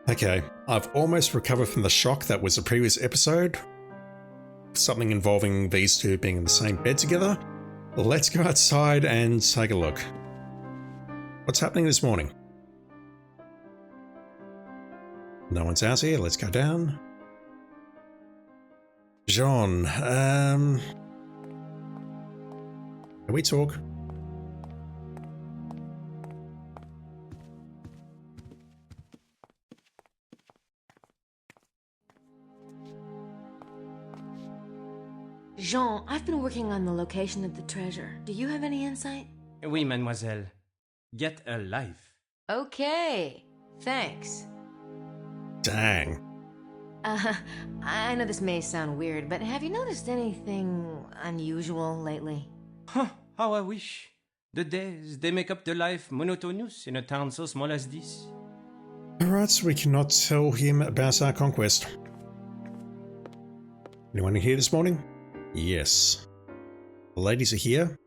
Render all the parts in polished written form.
Okay, I've almost recovered from the shock that was a previous episode. Something involving these two being in the same bed together. Let's go outside and take a look. What's happening this morning? No one's out here, let's go down. Jean, can we talk? Jean, I've been working on the location of the treasure. Do you have any insight? Oui, mademoiselle. Get a life. Okay, thanks. Dang. I know this may sound weird, but have you noticed anything unusual lately? Huh, how I wish. The days, they make up the life monotonous in a town so small as this. Alright, so we cannot tell him about our conquest. Anyone here this morning? Yes. The ladies are here.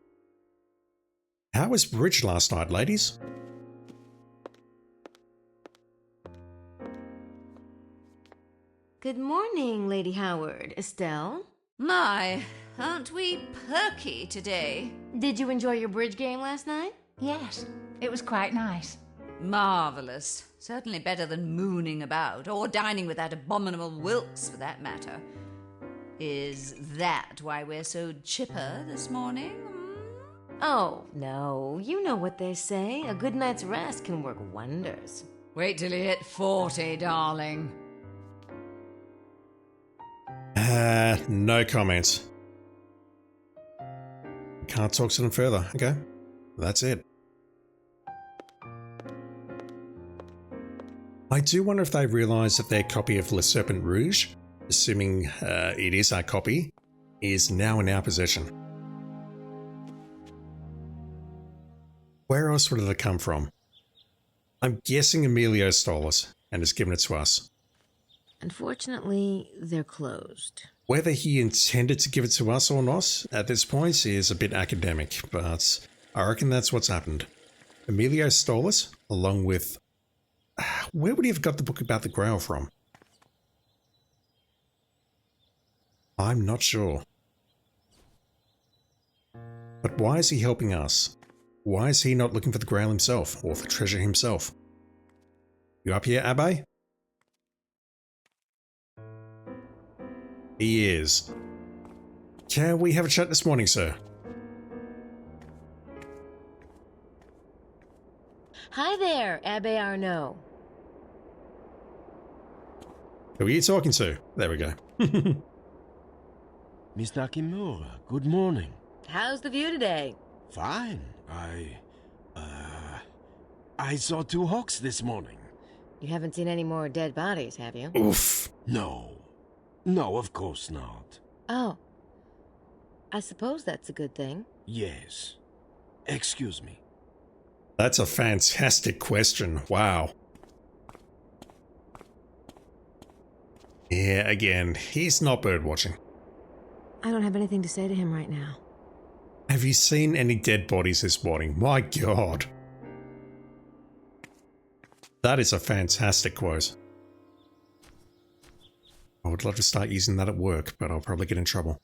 How was bridge last night, ladies? Good morning, Lady Howard. Estelle? My, aren't we perky today? Did you enjoy your bridge game last night? Yes, it was quite nice. Marvellous. Certainly better than mooning about, or dining with that abominable Wilkes, for that matter. Is that why we're so chipper this morning? Oh, no. You know what they say. A good night's rest can work wonders. Wait till you hit 40, darling. No comments. Can't talk to them further. Okay, that's it. I do wonder if they realise that their copy of Le Serpent Rouge, assuming it is our copy, is now in our possession. Where else would it have come from? I'm guessing Emilio stole it and has given it to us. Unfortunately, they're closed. Whether he intended to give it to us or not at this point is a bit academic, but I reckon that's what's happened. Emilio stole it, along with... Where would he have got the book about the Grail from? I'm not sure. But why is he helping us? Why is he not looking for the Grail himself, or for treasure himself? You up here, Abbe? He is. Can we have a chat this morning, sir? Hi there, Abbe Arnaud. Who are you talking to? There we go. Miss Nakimura, good morning. How's the view today? Fine. I saw 2 hawks this morning. You haven't seen any more dead bodies, have you? Oof. No. No, of course not. Oh. I suppose that's a good thing. Yes. Excuse me. That's a fantastic question. Wow. Yeah, again, he's not birdwatching. I don't have anything to say to him right now. Have you seen any dead bodies this morning? My God. That is a fantastic quote. I would love to start using that at work, but I'll probably get in trouble.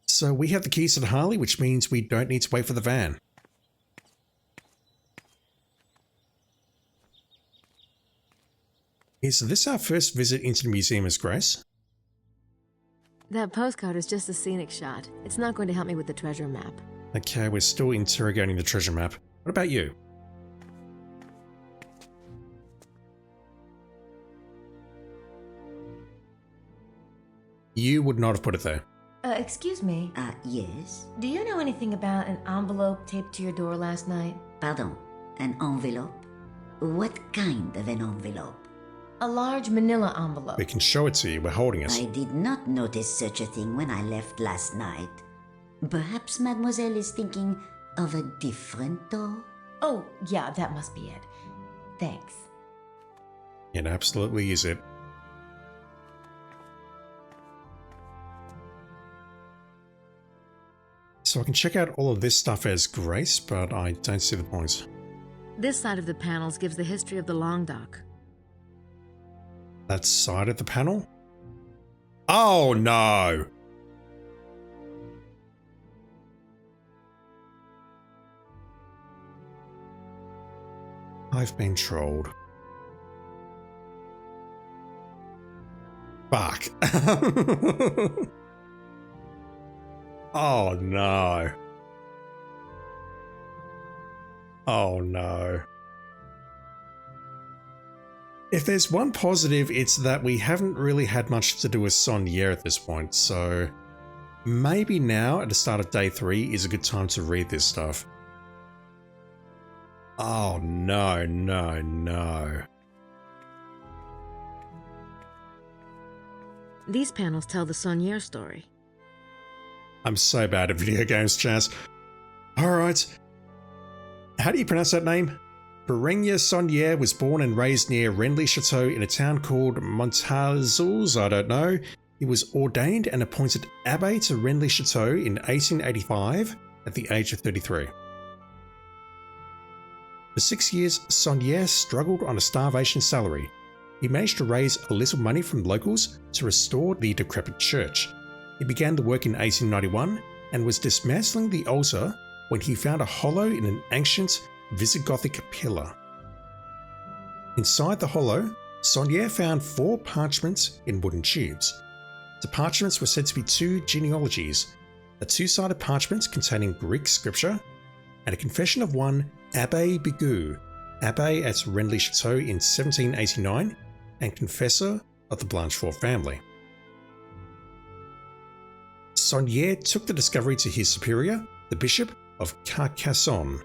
So we have the keys to the Harley, which means we don't need to wait for the van. Is this our first visit into the museum as Grace? That postcard is just a scenic shot. It's not going to help me with the treasure map. Okay, we're still interrogating the treasure map. What about you? You would not have put it there. Excuse me. Yes? Do you know anything about an envelope taped to your door last night? Pardon, an envelope? What kind of an envelope? A large manila envelope. We can show it to you. We're holding it. I did not notice such a thing when I left last night. Perhaps Mademoiselle is thinking of a different door? Oh, yeah, that must be it. Thanks. It absolutely is it. So I can check out all of this stuff as Grace, but I don't see the point. This side of the panels gives the history of the long dock. That side of the panel? Oh no! I've been trolled. Fuck. Oh no. Oh no. If there's one positive, it's that we haven't really had much to do with Schattenjäger at this point, so maybe now at the start of day 3 is a good time to read this stuff. Oh no, no, no. These panels tell the Schattenjäger story. I'm so bad at video games, Chaz. Alright. How do you pronounce that name? Berenia Schattenjäger was born and raised near Renly Chateau in a town called Montazels, I don't know. He was ordained and appointed Abbé to Renly Chateau in 1885 at the age of 33. For 6 years, Schattenjäger struggled on a starvation salary. He managed to raise a little money from locals to restore the decrepit church. He began the work in 1891 and was dismantling the altar when he found a hollow in an ancient Visigothic pillar. Inside the hollow, Schattenjäger found 4 parchments in wooden tubes. The parchments were said to be 2 genealogies, a 2-sided parchment containing Greek scripture, and a confession of one Abbé Bigot, Abbé at Renly Chateau in 1789 and confessor of the Blanchefort family. Schattenjäger took the discovery to his superior, the Bishop of Carcassonne.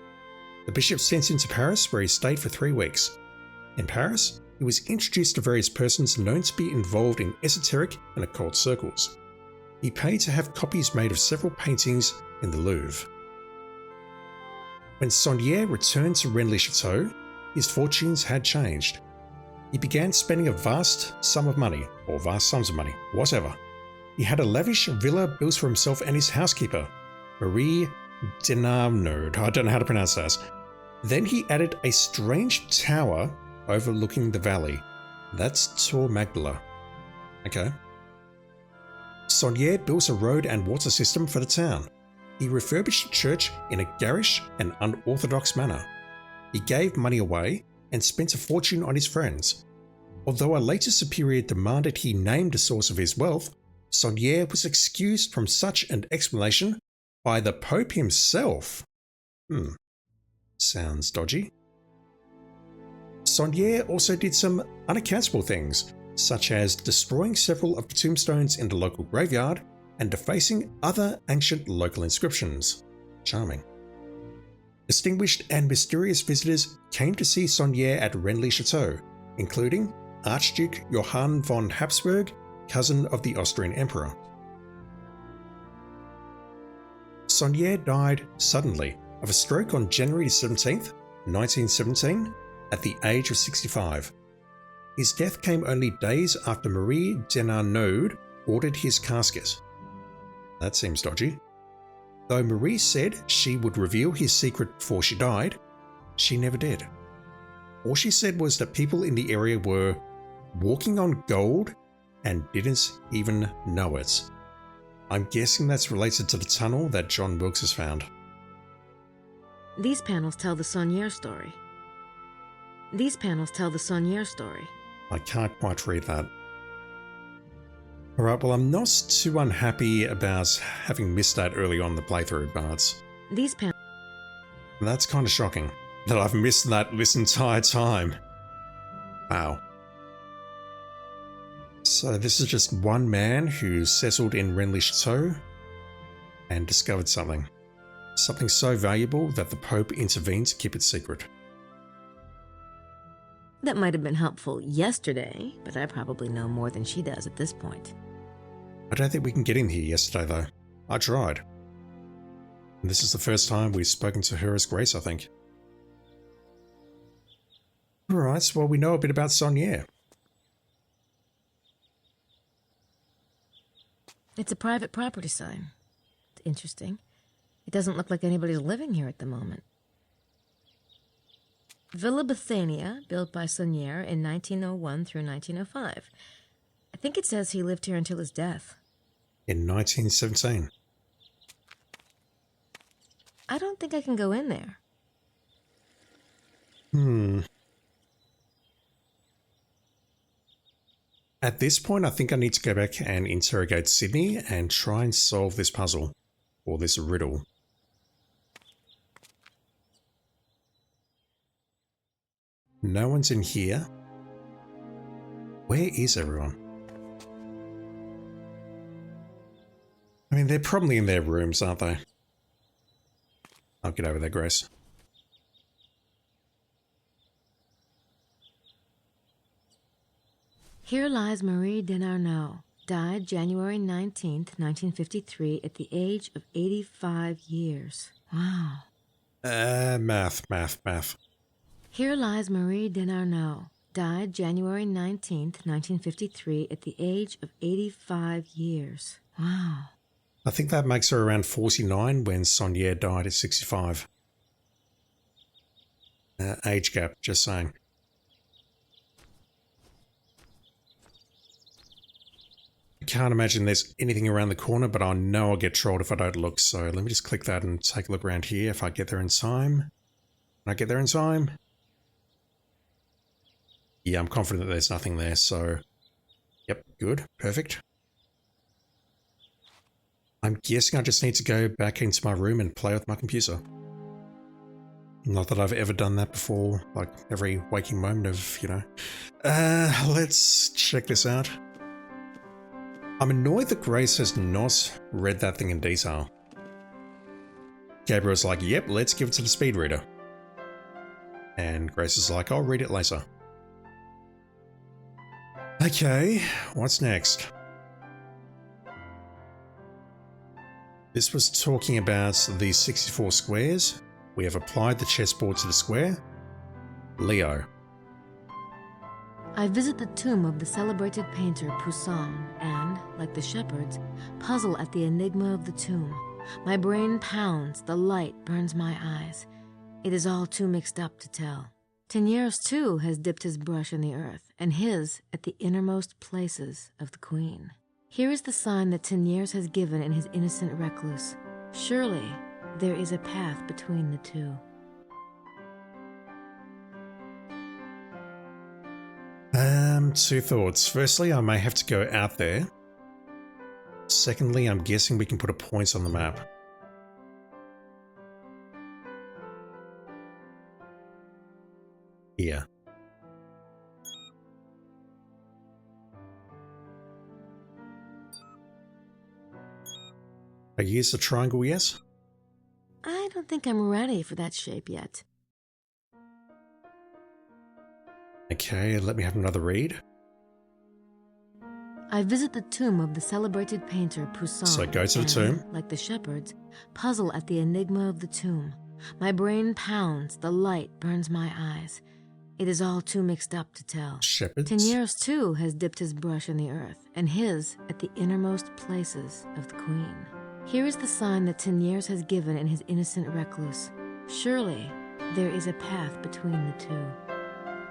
The bishop sent him to Paris, where he stayed for 3 weeks. In Paris, he was introduced to various persons known to be involved in esoteric and occult circles. He paid to have copies made of several paintings in the Louvre. When Schattenjäger returned to Renly Chateau, his fortunes had changed. He began spending a vast sum of money, or vast sums of money, whatever. He had a lavish villa built for himself and his housekeeper, Marie Denarnode. I don't know how to pronounce that. Then he added a strange tower overlooking the valley. That's Tor Magdala. Okay. Schattenjäger built a road and water system for the town. He refurbished the church in a garish and unorthodox manner. He gave money away and spent a fortune on his friends. Although a later superior demanded he name the source of his wealth, Schattenjäger was excused from such an explanation by the Pope himself. Sounds dodgy. Schattenjäger also did some unaccountable things, such as destroying several of the tombstones in the local graveyard and defacing other ancient local inscriptions. Charming. Distinguished and mysterious visitors came to see Schattenjäger at Renly Chateau, including Archduke Johann von Habsburg, cousin of the Austrian Emperor. Schattenjäger died suddenly of a stroke on January 17th, 1917, at the age of 65. His death came only days after Marie Denarnode ordered his casket. That seems dodgy. Though Marie said she would reveal his secret before she died, she never did. All she said was that people in the area were walking on gold and didn't even know it. I'm guessing that's related to the tunnel that John Wilkes has found. These panels tell the Schattenjäger story. These panels tell the Schattenjäger story. I can't quite read that. Alright, well, I'm not too unhappy about having missed that early on in the playthrough, but These panels. that's kind of shocking that I've missed that this entire time. Wow. So this is just one man who settled in Renly Chateau and discovered something. Something so valuable that the Pope intervened to keep it secret. That might have been helpful yesterday, but I probably know more than she does at this point. I don't think we can get in here yesterday though. I tried. And this is the first time we've spoken to her as Grace, I think. Alright, well, we know a bit about Schattenjäger. It's a private property sign. It's interesting. It doesn't look like anybody's living here at the moment. Villa Bethania, built by Saunier in 1901 through 1905. I think it says he lived here until his death. In 1917. I don't think I can go in there. At this point, I think I need to go back and interrogate Sydney and try and solve this puzzle, or this riddle. No one's in here. Where is everyone? I mean, they're probably in their rooms, aren't they? I'll get over there, Grace. Here lies Marie Denarnaud, died January 19th, 1953, at the age of 85 years. Wow. Math. Here lies Marie Denarnaud, died January 19th, 1953, at the age of 85 years. Wow. I think that makes her around 49 when Saunier died at 65. Age gap, just saying. I can't imagine there's anything around the corner, but I know I'll get trolled if I don't look, so let me just click that and take a look around here if I get there in time. Can I get there in time? Yeah, I'm confident that there's nothing there, so... Yep, good, perfect. I'm guessing I just need to go back into my room and play with my computer. Not that I've ever done that before, like every waking moment of, you know. Let's check this out. I'm annoyed that Grace has not read that thing in detail. Gabriel's like, yep, let's give it to the speed reader. And Grace is like, I'll read it later. Okay, what's next? This was talking about the 64 squares. We have applied the chessboard to the square. Leo. I visit the tomb of the celebrated painter Poussin and, like the shepherds, puzzle at the enigma of the tomb. My brain pounds, the light burns my eyes. It is all too mixed up to tell. Teniers, too, has dipped his brush in the earth, and his at the innermost places of the queen. Here is the sign that Teniers has given in his innocent recluse. Surely there is a path between the two. Two thoughts. Firstly, I may have to go out there. Secondly, I'm guessing we can put a point on the map. Here. I use the triangle, yes? I don't think I'm ready for that shape yet. Okay, let me have another read. I visit the tomb of the celebrated painter Poussin. So go to the and, tomb. like the shepherds, puzzle at the enigma of the tomb. My brain pounds, the light burns my eyes. It is all too mixed up to tell. Shepherds? Teniers, too, has dipped his brush in the earth, and his at the innermost places of the queen. Here is the sign that Teniers has given in his innocent recluse. Surely there is a path between the two.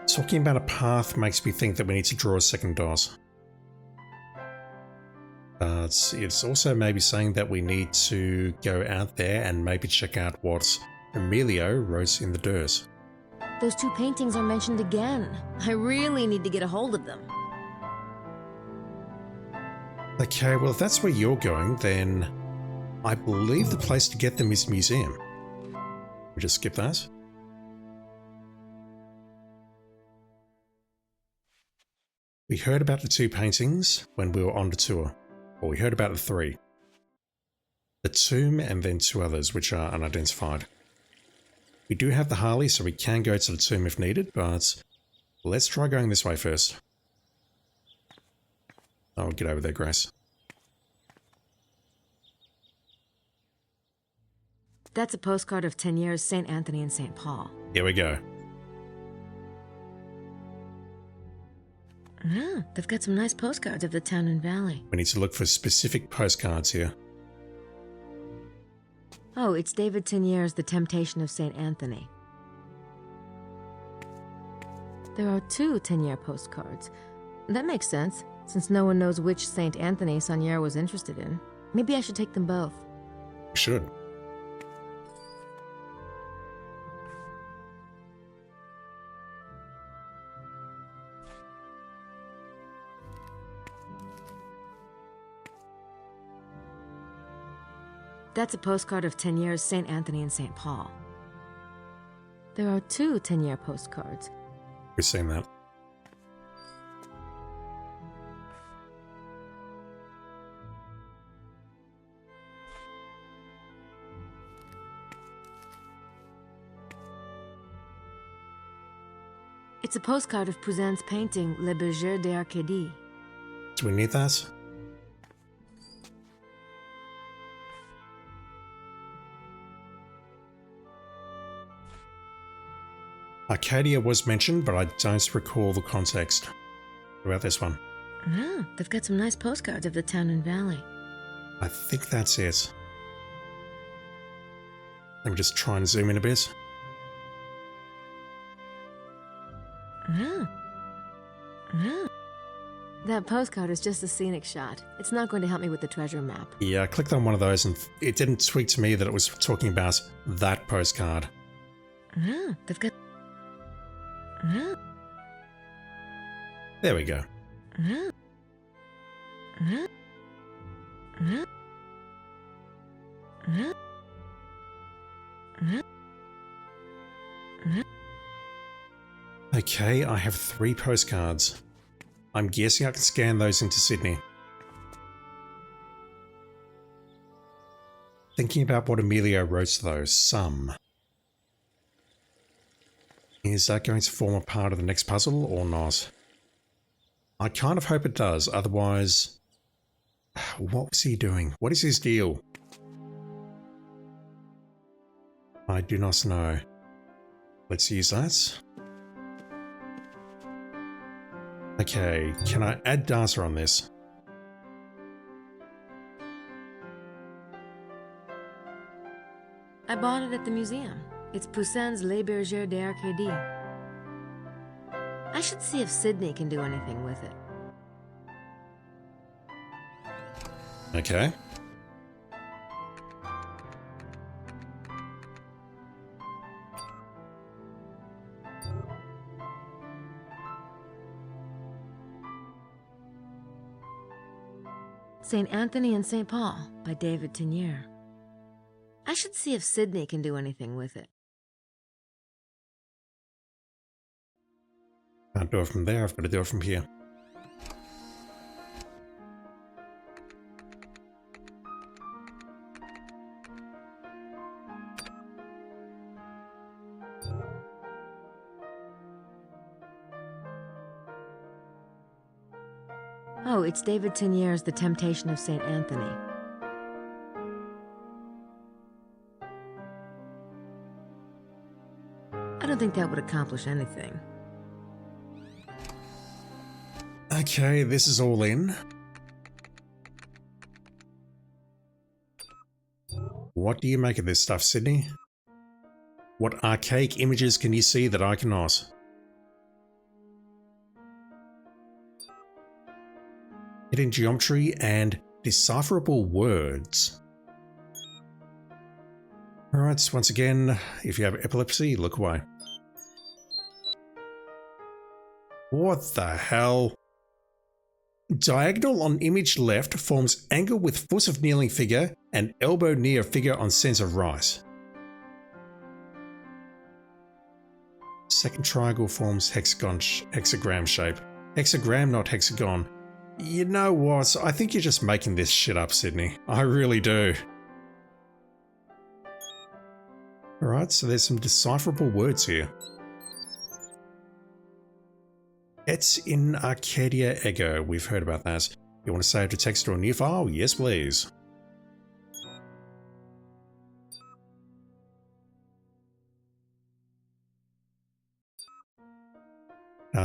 Talking about a path makes me think that we need to draw a second dot. But it's also maybe saying that we need to go out there and maybe check out what Emilio wrote in the dirt. Those two paintings are mentioned again. I really need to get a hold of them. Okay, well if that's where you're going, then I believe the place to get them is the museum. We just skip that. We heard about the two paintings when we were on the tour. Or we heard about the three. The tomb and then two others which are unidentified. We do have the Harley, so we can go to the tomb if needed, but let's try going this way first. I'll get over there, Grace. That's a postcard of Teniers, St. Anthony, and St. Paul. Here we go. Yeah, they've got some nice postcards of the town and valley. We need to look for specific postcards here. Oh, it's David Teniers' The Temptation of St. Anthony. There are 2 Tenier postcards. That makes sense, since no one knows which Saint Anthony Saunier was interested in. Maybe I should take them both. You should. That's a postcard of Tenier's Saint Anthony and Saint Paul. There are 2 Tenier postcards. We've seen that. It's a postcard of Poussin's painting Le Berger d'Arcadie. Do we need that? Arcadia was mentioned, but I don't recall the context. What about this one? Ah, they've got some nice postcards of the town and valley. I think that's it. Let me just try and zoom in a bit. That postcard is just a scenic shot. It's not going to help me with the treasure map. Yeah, I clicked on one of those and it didn't tweet to me that it was talking about that postcard. They've got... There we go. Okay, I have 3 postcards. I'm guessing I can scan those into Sydney. Thinking about what Emilio wrote to those, some. Is that going to form a part of the next puzzle or not? I kind of hope it does, otherwise... What was he doing? What is his deal? I do not know. Let's use that. Okay, can I add data on this? I bought it at the museum. It's Poussin's Les Bergers d'Arcadie. I should see if Sydney can do anything with it. Okay. St. Anthony and St. Paul by David Tenier. I should see if Sydney can do anything with it. Can't do it from there, I've got to do it from here. Oh, it's David Tenier's The Temptation of St. Anthony. I don't think that would accomplish anything. Okay, this is all in. What do you make of this stuff, Sydney? What archaic images can you see that I cannot? Hidden geometry and decipherable words. Alright, once again, if you have epilepsy, look away. What the hell? Diagonal on image left forms angle with foot of kneeling figure and elbow near figure on center right. Second triangle forms hexagram shape. Hexagram, not hexagon. You know what? I think you're just making this shit up, Sydney. I really do. Alright, so there's some decipherable words here. It's in Arcadia Ego. We've heard about that. You want to save to text or a new file? Yes, please.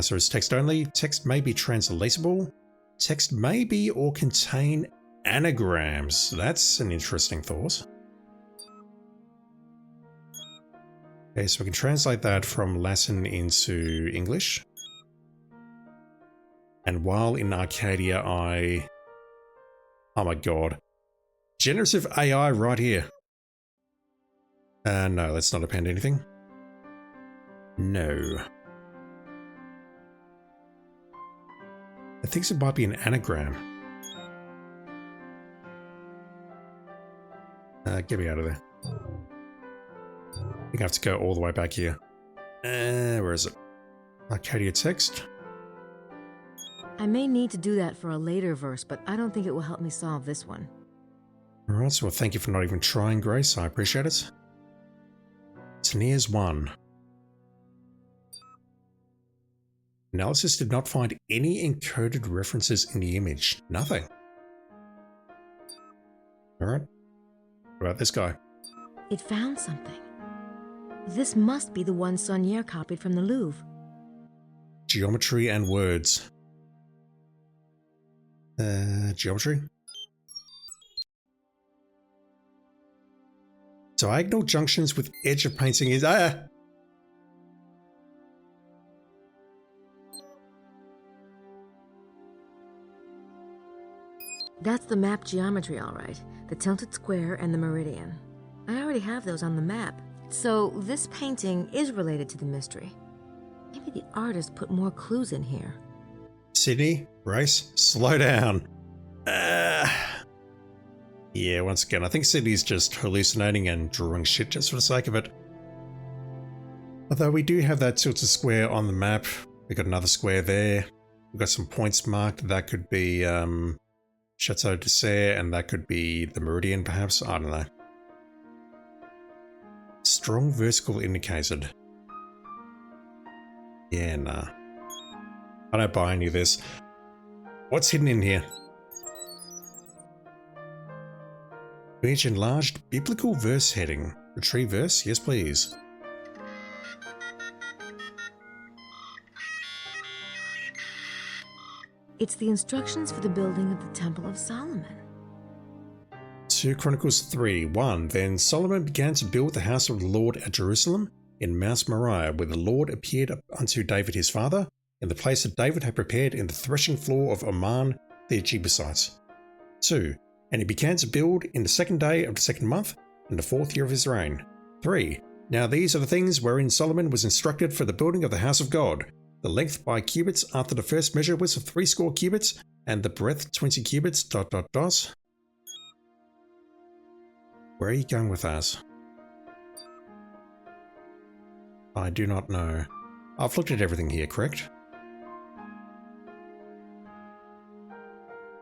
So it's text only. Text may be translatable. Text may be or contain anagrams. That's an interesting thought. Okay, so we can translate that from Latin into English. And while in Arcadia, oh my god. Generative AI right here. No, let's not append anything. No. I think it might be an anagram. Get me out of there. I think I have to go all the way back here. Where is it? Arcadia text. I may need to do that for a later verse, but I don't think it will help me solve this one. Alright, so thank you for not even trying, Grace. I appreciate it. Teniers 1. Analysis did not find any encoded references in the image. Nothing. Alright. What about this guy? It found something. This must be the one Saunier copied from the Louvre. Geometry and words. Geometry? Diagonal junctions with edge of painting is... That's the map geometry, all right. The tilted square and the meridian. I already have those on the map. So this painting is related to the mystery. Maybe the artist put more clues in here. Sydney, Grace, slow down. Yeah, once again, I think Sydney's just hallucinating and drawing shit just for the sake of it. Although we do have that tilted square on the map. We got another square there. We've got some points marked. That could be Chateau de Serre, and that could be the Meridian, perhaps. I don't know. Strong vertical indicated. Yeah, nah. I don't buy any of this. What's hidden in here? Page enlarged biblical verse heading. Retrieve verse? Yes, please. It's the instructions for the building of the Temple of Solomon. 2 Chronicles 3:1. Then Solomon began to build the house of the Lord at Jerusalem in Mount Moriah, where the Lord appeared unto David his father, in the place that David had prepared in the threshing floor of Aman the Jebusites. 2. And he began to build in the 2nd day of the 2nd month, in the 4th year of his reign. 3. Now these are the things wherein Solomon was instructed for the building of the house of God. The length by cubits after the first measure was of 60 cubits, and the breadth 20 cubits, ... Where are you going with that? I do not know. I've looked at everything here, correct?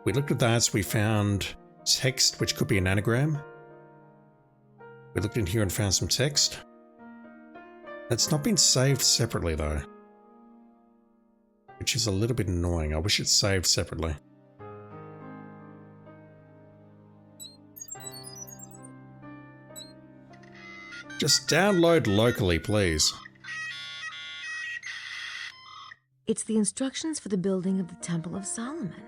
We looked at that, we found text, which could be an anagram. We looked in here and found some text. It's not been saved separately though, which is a little bit annoying. I wish it's saved separately. Just download locally, please. It's the instructions for the building of the Temple of Solomon.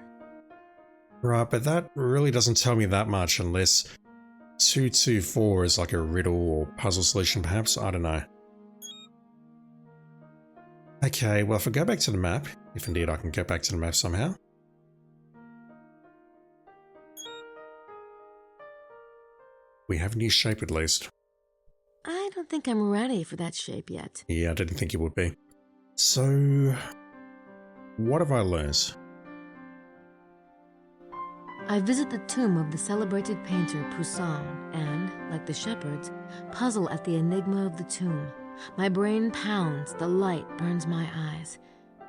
Right, but that really doesn't tell me that much unless 224 is like a riddle or puzzle solution, perhaps. I don't know. Okay, well, if I go back to the map, if indeed I can get back to the map somehow. We have a new shape at least. I don't think I'm ready for that shape yet. Yeah, I didn't think you would be. So, what have I learned? I visit the tomb of the celebrated painter Poussin and, like the shepherds, puzzle at the enigma of the tomb. My brain pounds, the light burns my eyes.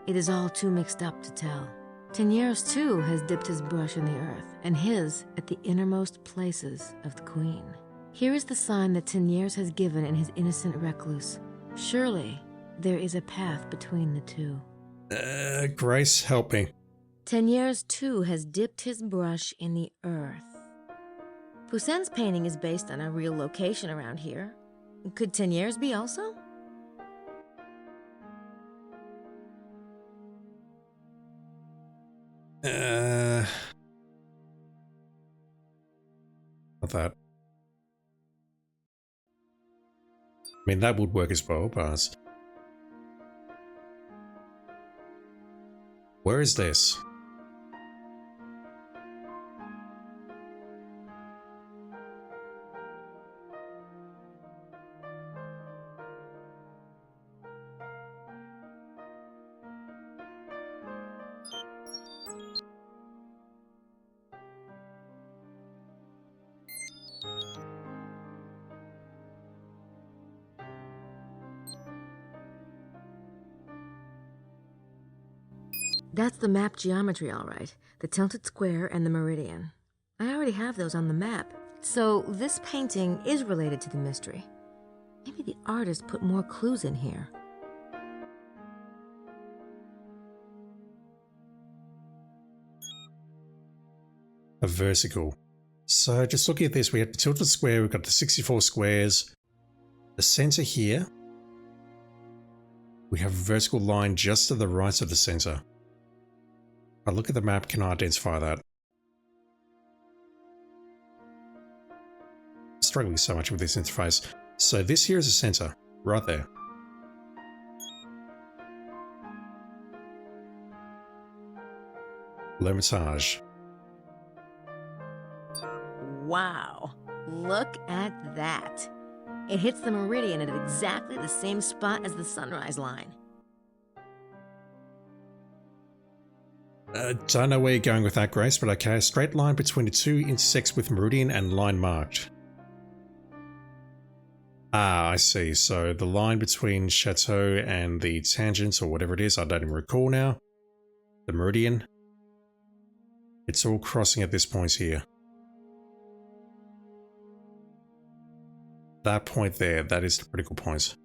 It is all too mixed up to tell. Teniers too has dipped his brush in the earth, and his at the innermost places of the queen. Here is the sign that Teniers has given in his innocent recluse. Surely there is a path between the two. Grace, help me. Teniers too has dipped his brush in the earth. Poussin's painting is based on a real location around here. Could Teniers be also? Not that. I mean, that would work as well, but... Where is this? That's the map geometry, all right. The tilted square and the meridian. I already have those on the map. So this painting is related to the mystery. Maybe the artist put more clues in here. A versicle. So just looking at this, we have the tilted square, we've got the 64 squares, the center here. We have a vertical line just to the right of the center. If I look at the map, can I identify that? I'm struggling so much with this interface. So this here is a center, right there. L'Hermitage. Wow, look at that. It hits the meridian at exactly the same spot as the sunrise line. Don't know where you're going with that, Grace, but okay, a straight line between the two intersects with meridian and line marked. Ah, I see. So the line between Chateau and the tangent, or whatever it is, I don't even recall now. The meridian. It's all crossing at this point here. That point there, that is the critical point.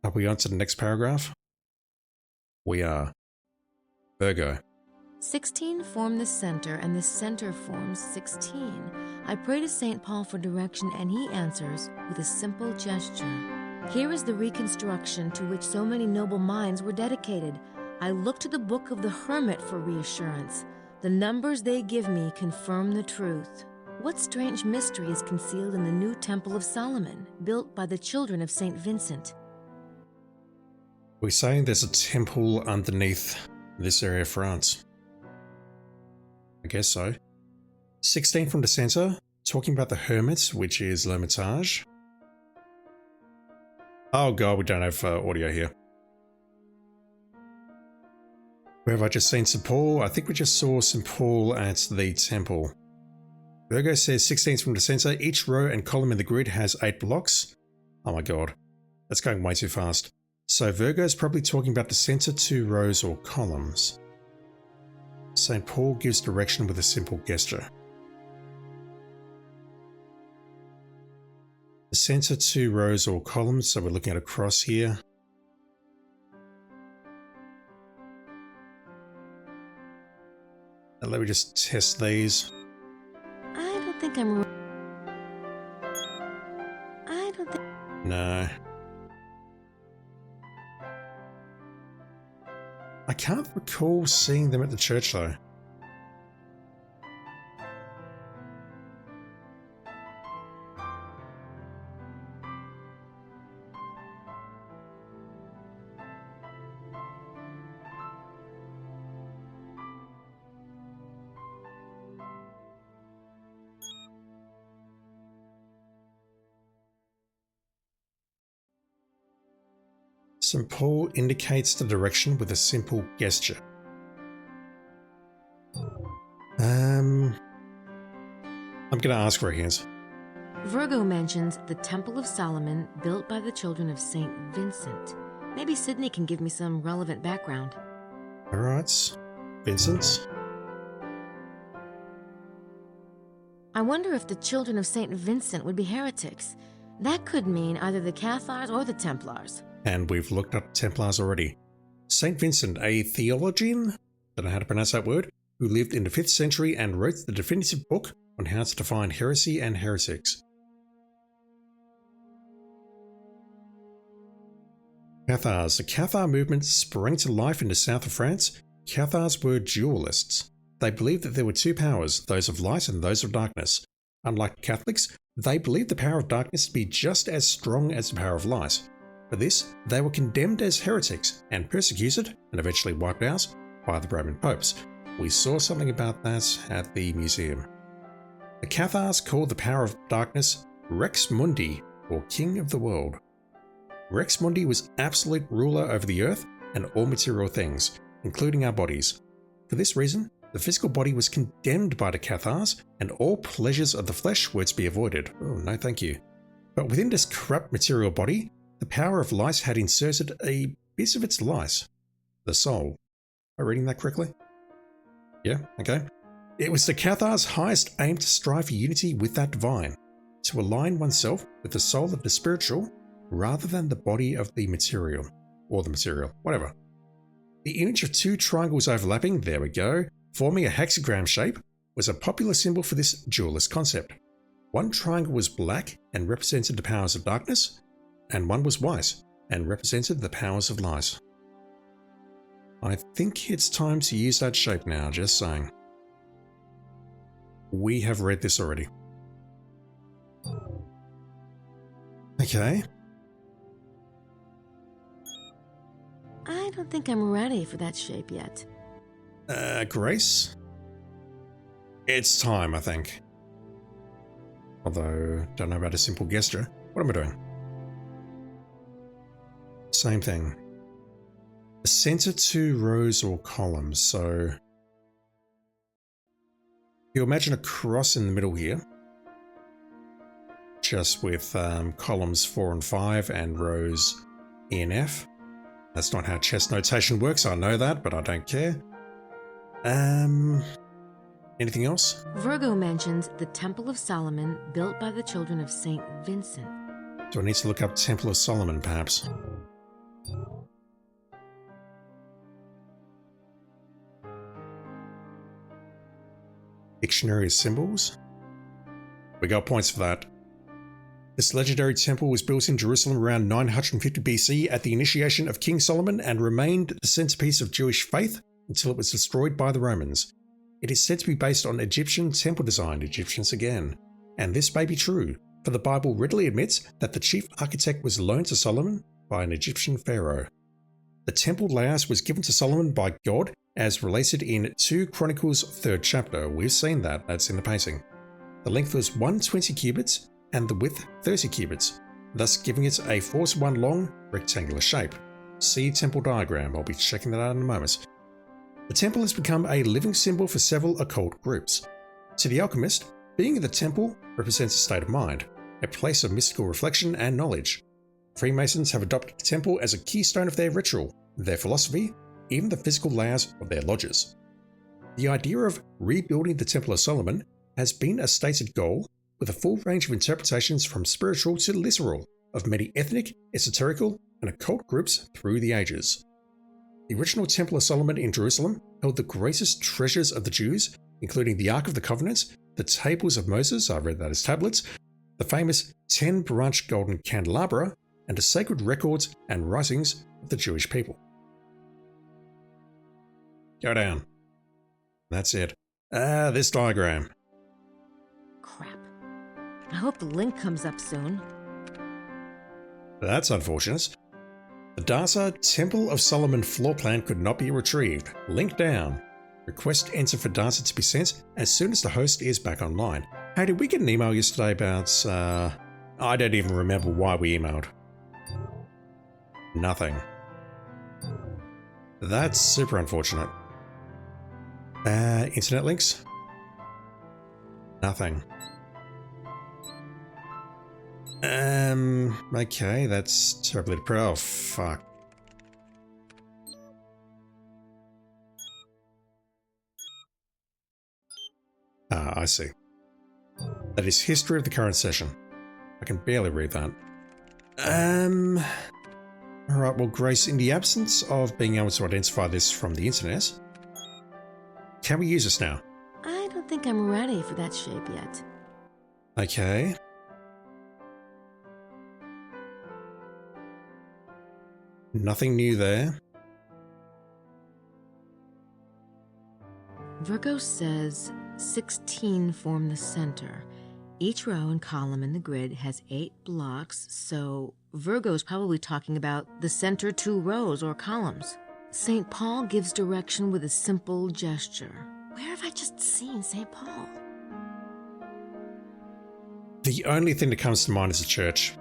Are we on to the next paragraph? We are. Virgo. 16 form the center, and the center forms 16. I pray to St. Paul for direction, and he answers with a simple gesture. Here is the reconstruction to which so many noble minds were dedicated. I look to the book of the hermit for reassurance. The numbers they give me confirm the truth. What strange mystery is concealed in the new Temple of Solomon, built by the children of St. Vincent? We're saying there's a temple underneath this area of France. I guess so. 16 from the center, talking about the hermits, which is L'Hermitage. Oh god, we don't have audio here. Where have I just seen St. Paul? I think we just saw St. Paul at the temple. Virgo says 16 from the center. Each row and column in the grid has 8 blocks. Oh my god, that's going way too fast. So Virgo is probably talking about the center 2 rows or columns. St. Paul gives direction with a simple gesture. The center 2 rows or columns, so we're looking at a cross here. And let me just test these. I don't think I'm... I don't think... No. I can't recall seeing them at the church though. St. Paul indicates the direction with a simple gesture. I'm gonna ask for a hint. Virgo mentions the Temple of Solomon, built by the children of St. Vincent. Maybe Sydney can give me some relevant background. Alright. Vincent? I wonder if the children of St. Vincent would be heretics. That could mean either the Cathars or the Templars. And we've looked up Templars already. St. Vincent, a theologian, don't know how to pronounce that word, who lived in the 5th century and wrote the definitive book on how to define heresy and heretics. Cathars. The Cathar movement sprang to life in the south of France. Cathars were dualists. They believed that there were 2 powers, those of light and those of darkness. Unlike Catholics, they believed the power of darkness to be just as strong as the power of light. For this, they were condemned as heretics and persecuted and eventually wiped out by the Roman popes. We saw something about that at the museum. The Cathars called the power of darkness Rex Mundi, or King of the World. Rex Mundi was absolute ruler over the earth and all material things, including our bodies. For this reason, the physical body was condemned by the Cathars, and all pleasures of the flesh were to be avoided. Oh, no thank you. But within this corrupt material body, the power of lice had inserted a bit of its lice, the soul. Am I reading that correctly? Yeah, okay. It was the Cathars' highest aim to strive for unity with that divine, to align oneself with the soul of the spiritual rather than the body of the material, or the material, whatever. The image of two triangles overlapping, there we go, forming a hexagram shape, was a popular symbol for this dualist concept. One triangle was black and represented the powers of darkness, and one was white and represented the powers of light. I think it's time to use that shape now, just saying. We have read this already. Okay. I don't think I'm ready for that shape yet. Grace? It's time, I think. Although, don't know about a simple gesture. What am I doing? Same thing. A center two rows or columns, so... You imagine a cross in the middle here. Just with columns 4 and 5 and rows E and F. That's not how chess notation works, I know that, but I don't care. Anything else? Virgo mentions the Temple of Solomon built by the children of Saint Vincent. Do I need to look up Temple of Solomon, perhaps? Dictionary of Symbols? We got points for that. This legendary temple was built in Jerusalem around 950 BC at the initiation of King Solomon and remained the centerpiece of Jewish faith until it was destroyed by the Romans. It is said to be based on Egyptian temple design, Egyptians again. And this may be true, for the Bible readily admits that the chief architect was loaned to Solomon by an Egyptian pharaoh. The temple layout was given to Solomon by God as related in 2 Chronicles 3rd chapter. We've seen that, that's in the painting. The length was 120 cubits and the width 30 cubits, thus giving it a 4:1 long rectangular shape. See temple diagram, I'll be checking that out in a moment. The temple has become a living symbol for several occult groups. To the alchemist, being in the temple represents a state of mind, a place of mystical reflection and knowledge. Freemasons have adopted the temple as a keystone of their ritual, their philosophy, even the physical layout of their lodges. The idea of rebuilding the Temple of Solomon has been a stated goal, with a full range of interpretations from spiritual to literal of many ethnic, esoterical, and occult groups through the ages. The original Temple of Solomon in Jerusalem held the greatest treasures of the Jews, including the Ark of the Covenant, the Tables of Moses, I read that as tablets, the famous 10-branch golden candelabra, and the sacred records and writings of the Jewish people. Go down. That's it. This diagram. Crap. I hope the link comes up soon. That's unfortunate. The data Temple of Solomon floor plan could not be retrieved. Link down. Request enter for data to be sent as soon as the host is back online. Hey, did we get an email yesterday about... I don't even remember why we emailed. Nothing. That's super unfortunate. Internet links? Nothing. Okay, that's terribly depressing. Oh, fuck. I see. That is history of the current session. I can barely read that. Alright, well, Grace, in the absence of being able to identify this from the internet, can we use this now? I don't think I'm ready for that shape yet. Okay. Nothing new there. Virgo says 16 form the center. Each row and column in the grid has 8 blocks, so Virgo's probably talking about the center 2 rows or columns. St. Paul gives direction with a simple gesture. Where have I just seen St. Paul? The only thing that comes to mind is a church.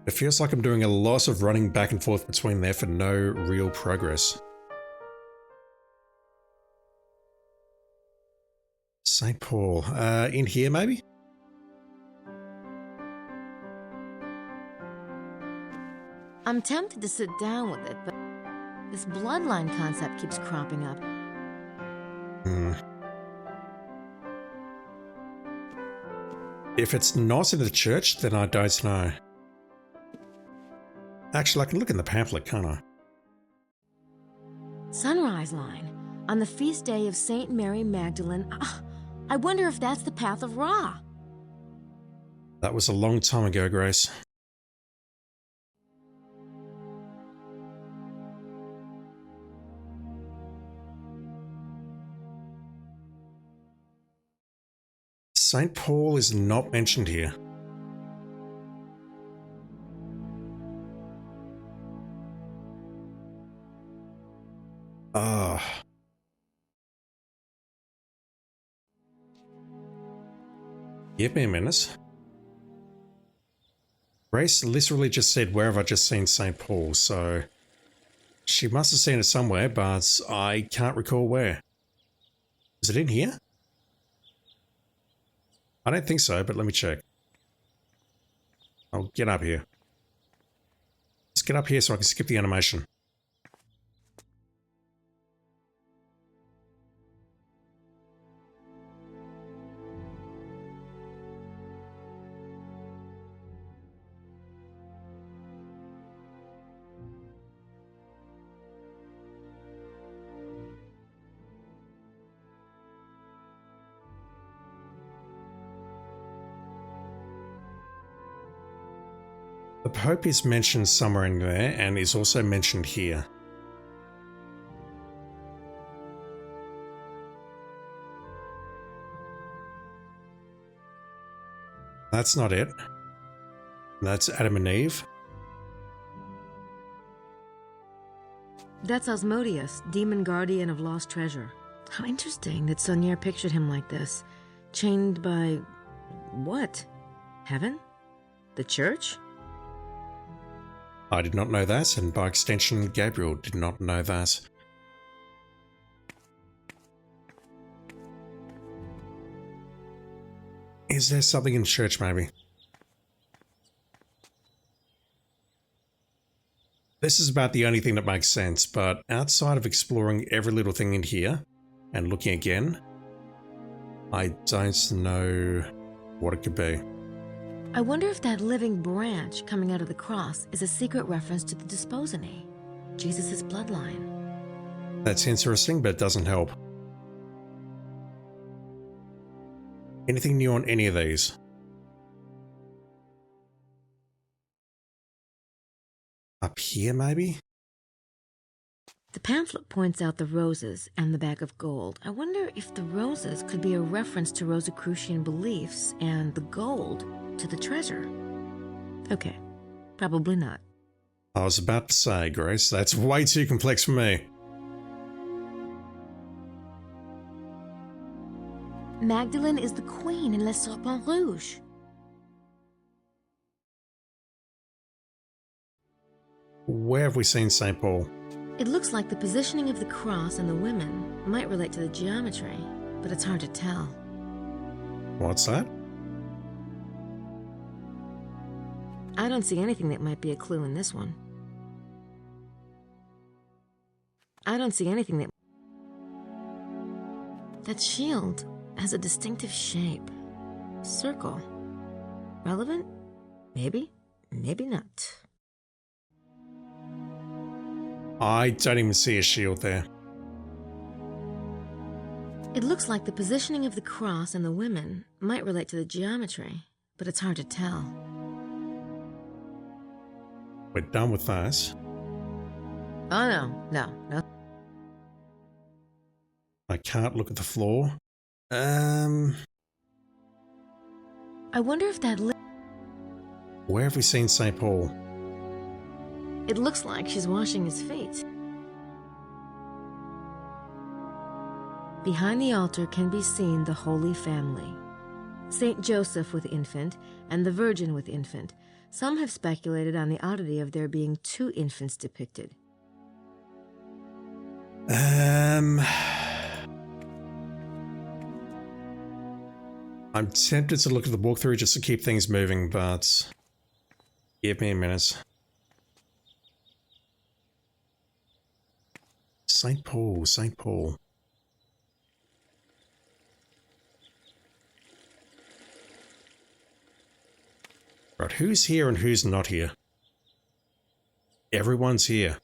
It feels like I'm doing a lot of running back and forth between there for no real progress. St. Paul. In here maybe? I'm tempted to sit down with it, but this bloodline concept keeps cropping up. If it's not in the church, then I don't know. Actually, I can look in the pamphlet, can't I? Sunrise line. On the feast day of Saint Mary Magdalene. I wonder if that's the path of Ra. That was a long time ago, Grace. St. Paul is not mentioned here. Give me a minute. Grace literally just said, where have I just seen St. Paul? So she must have seen it somewhere, but I can't recall where. Is it in here? I don't think so, but let me check. I'll get up here. Let's get up here so I can skip the animation. The Pope is mentioned somewhere in there and is also mentioned here. That's not it. That's Adam and Eve. That's Asmodeus, demon guardian of lost treasure. How interesting that Saunier pictured him like this. Chained by... what? Heaven? The church? I did not know that, and by extension, Gabriel did not know that. Is there something in church, maybe? This is about the only thing that makes sense, but outside of exploring every little thing in here and looking again, I don't know what it could be. I wonder if that living branch coming out of the cross is a secret reference to the Desposini, Jesus' bloodline. That's interesting, but it doesn't help. Anything new on any of these? Up here, maybe? The pamphlet points out the roses and the bag of gold. I wonder if the roses could be a reference to Rosicrucian beliefs and the gold to the treasure. Okay, probably not. I was about to say, Grace, that's way too complex for me. Magdalene is the queen in Les Serpents Rouges. Where have we seen St. Paul? It looks like the positioning of the cross and the women might relate to the geometry, but it's hard to tell. What's that? I don't see anything that might be a clue in this one. I don't see anything that... That shield has a distinctive shape. Circle. Relevant? Maybe. Maybe not. I don't even see a shield there. It looks like the positioning of the cross and the women might relate to the geometry, but it's hard to tell. We're done with that. Oh no. I can't look at the floor. I wonder if that Where have we seen St. Paul? It looks like she's washing his feet. Behind the altar can be seen the Holy Family. Saint Joseph with infant and the Virgin with infant. Some have speculated on the oddity of there being 2 infants depicted. I'm tempted to look at the walkthrough just to keep things moving, but give me a minute. St. Paul, St. Paul. Right, who's here and who's not here? Everyone's here.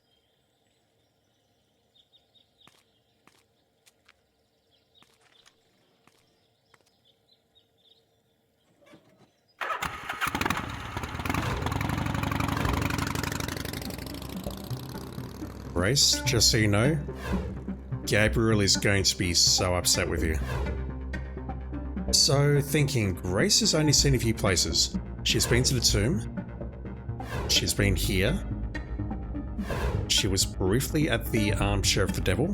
Grace, just so you know, Gabriel is going to be so upset with you. So, thinking, Grace has only seen a few places. She's been to the tomb. She's been here. She was briefly at the armchair of the devil.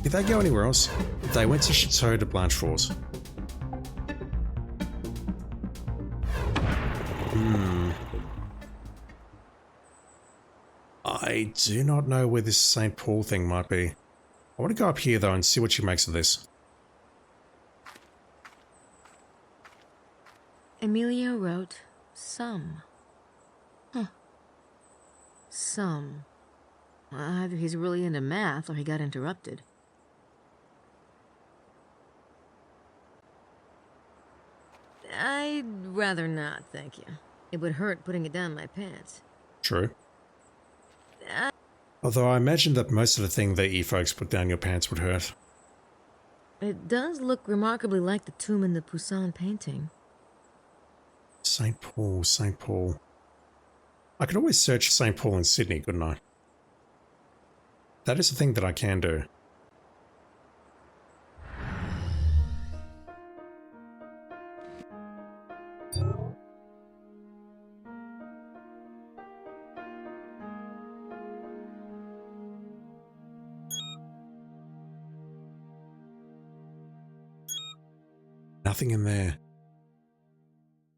Did they go anywhere else? They went to Chateau de Blanchefort. I do not know where this St. Paul thing might be. I want to go up here though and see what she makes of this. Emilio wrote, some. Huh. Some. Either he's really into math or he got interrupted. I'd rather not, thank you. It would hurt putting it down my pants. True. Although I imagine that most of the thing that you folks put down your pants would hurt. It does look remarkably like the tomb in the Poussin painting. St. Paul, St. Paul. I could always search St. Paul in Sydney, couldn't I? That is a thing that I can do. Nothing in there.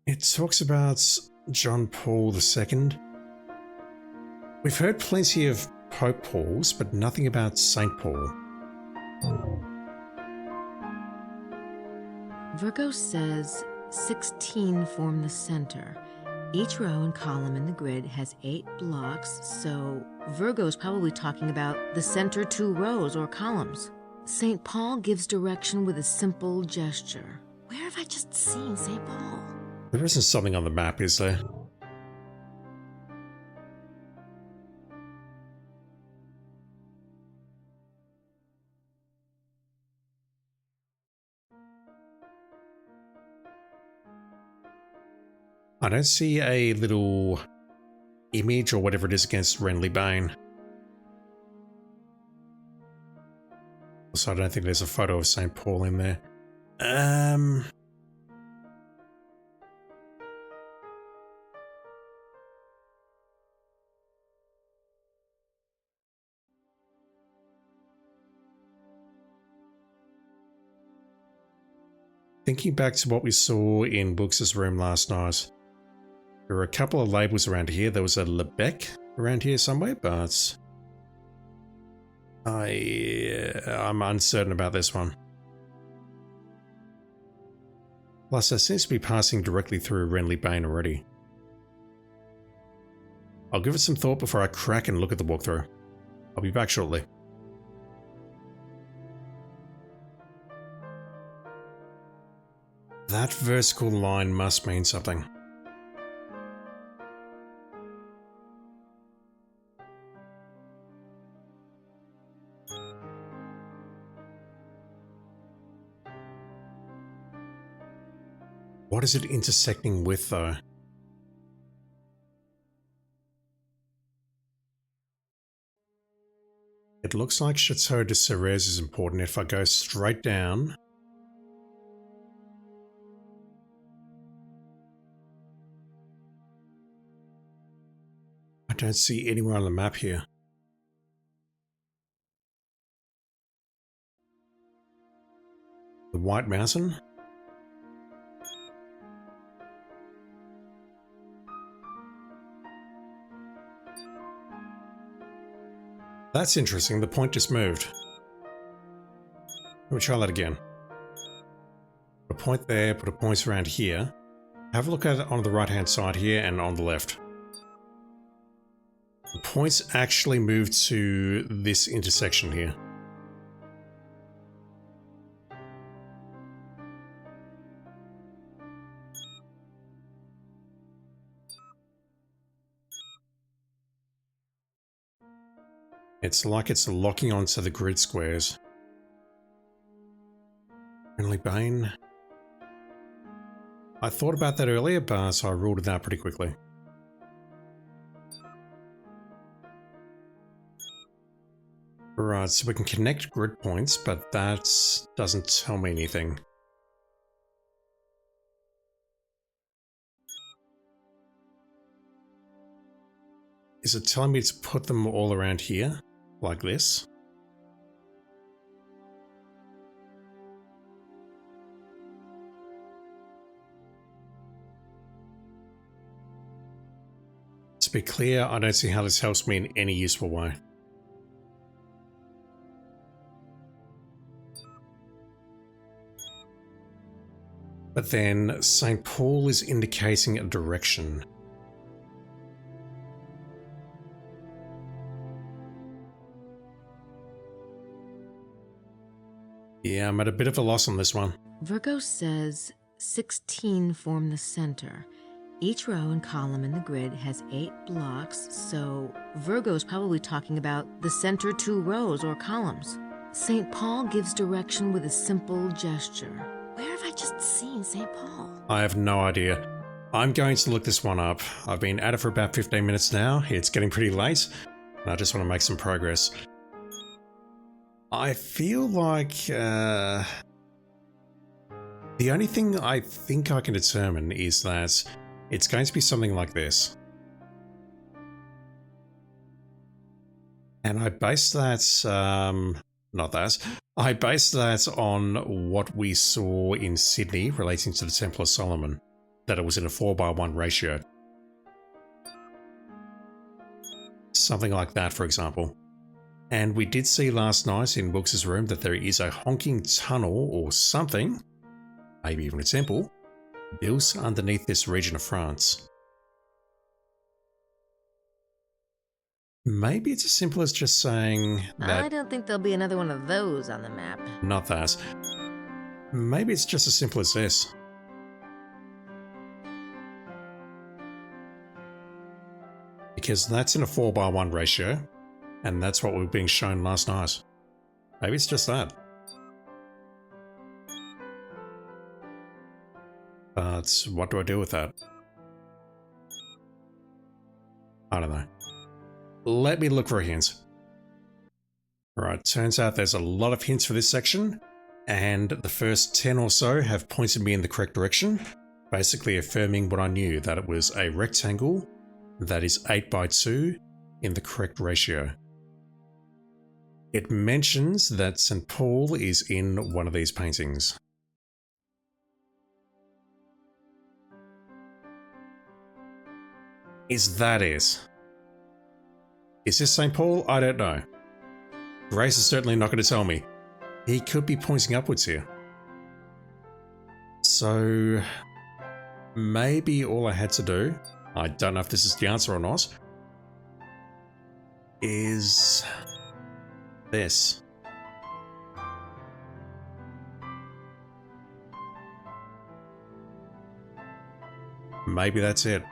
It talks about John Paul II. We've heard plenty of Pope Pauls, but nothing about St. Paul. Virgo says 16 form the center. Each row and column in the grid has 8 blocks, so Virgo's probably talking about the center 2 rows or columns. St. Paul gives direction with a simple gesture. Where have I just seen St. Paul? There isn't something on the map, is there? I don't see a little image or whatever it is against Renly Bane. Also, I don't think there's a photo of St. Paul in there. Thinking back to what we saw in Books' room last night, there were a couple of labels around here. There was a Lebec around here somewhere, but I'm uncertain about this one. Plus, I seems to be passing directly through Renly Bane already. I'll give it some thought before I crack and look at the walkthrough. I'll be back shortly. That vertical line must mean something. What is it intersecting with, though? It looks like Chateau de Serres is important. If I go straight down... I don't see anywhere on the map here. The White Mountain? That's interesting, the point just moved. Let me try that again. Put a point there, put a point around here. Have a look at it on the right hand side here and on the left. The points actually moved to this intersection here. It's like it's locking onto the grid squares. Friendly Bane. I thought about that earlier, but I ruled it out pretty quickly. Right, so we can connect grid points, but that doesn't tell me anything. Is it telling me to put them all around here? Like this? To be clear, I don't see how this helps me in any useful way. But then St. Paul is indicating a direction. Yeah, I'm at a bit of a loss on this one. Virgo says 16 form the center. Each row and column in the grid has 8 blocks, so Virgo's probably talking about the center 2 rows or columns. St. Paul gives direction with a simple gesture. Where have I just seen St. Paul? I have no idea. I'm going to look this one up. I've been at it for about 15 minutes now. It's getting pretty late, and I just want to make some progress. I feel like the only thing I think I can determine is that it's going to be something like this. And I base that, I base that on what we saw in Sydney relating to the Temple of Solomon, that it was in a 4:1 ratio. Something like that, for example. And we did see last night in Wilkes' room that there is a honking tunnel or something, maybe even a temple, built underneath this region of France. Maybe it's as simple as just saying that... I don't think there'll be another one of those on the map. Not that. Maybe it's just as simple as this. Because that's in a 4:1 ratio, and that's what we were being shown last night. Maybe it's just that. But what do I do with that? I don't know. Let me look for a hint. Right, turns out there's a lot of hints for this section, and the first 10 or so have pointed me in the correct direction, basically affirming what I knew, that it was a rectangle that is 8:2 in the correct ratio. It mentions that St. Paul is in one of these paintings. Is that it? Is this St. Paul? I don't know. Grace is certainly not going to tell me. He could be pointing upwards here. So maybe all I had to do, I don't know if this is the answer or not, is this. Maybe that's it.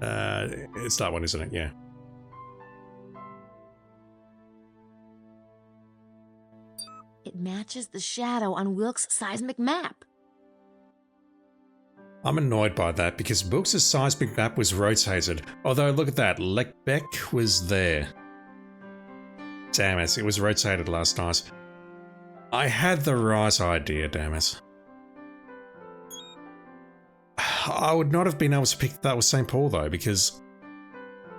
It's that one, isn't it? Yeah. It matches the shadow on Wilkes' seismic map. I'm annoyed by that because Wilkes' seismic map was rotated. Although, look at that, Leckbeck was there. Damn it, it was rotated last night. I had the right idea, damn it. I would not have been able to pick that was St. Paul though, because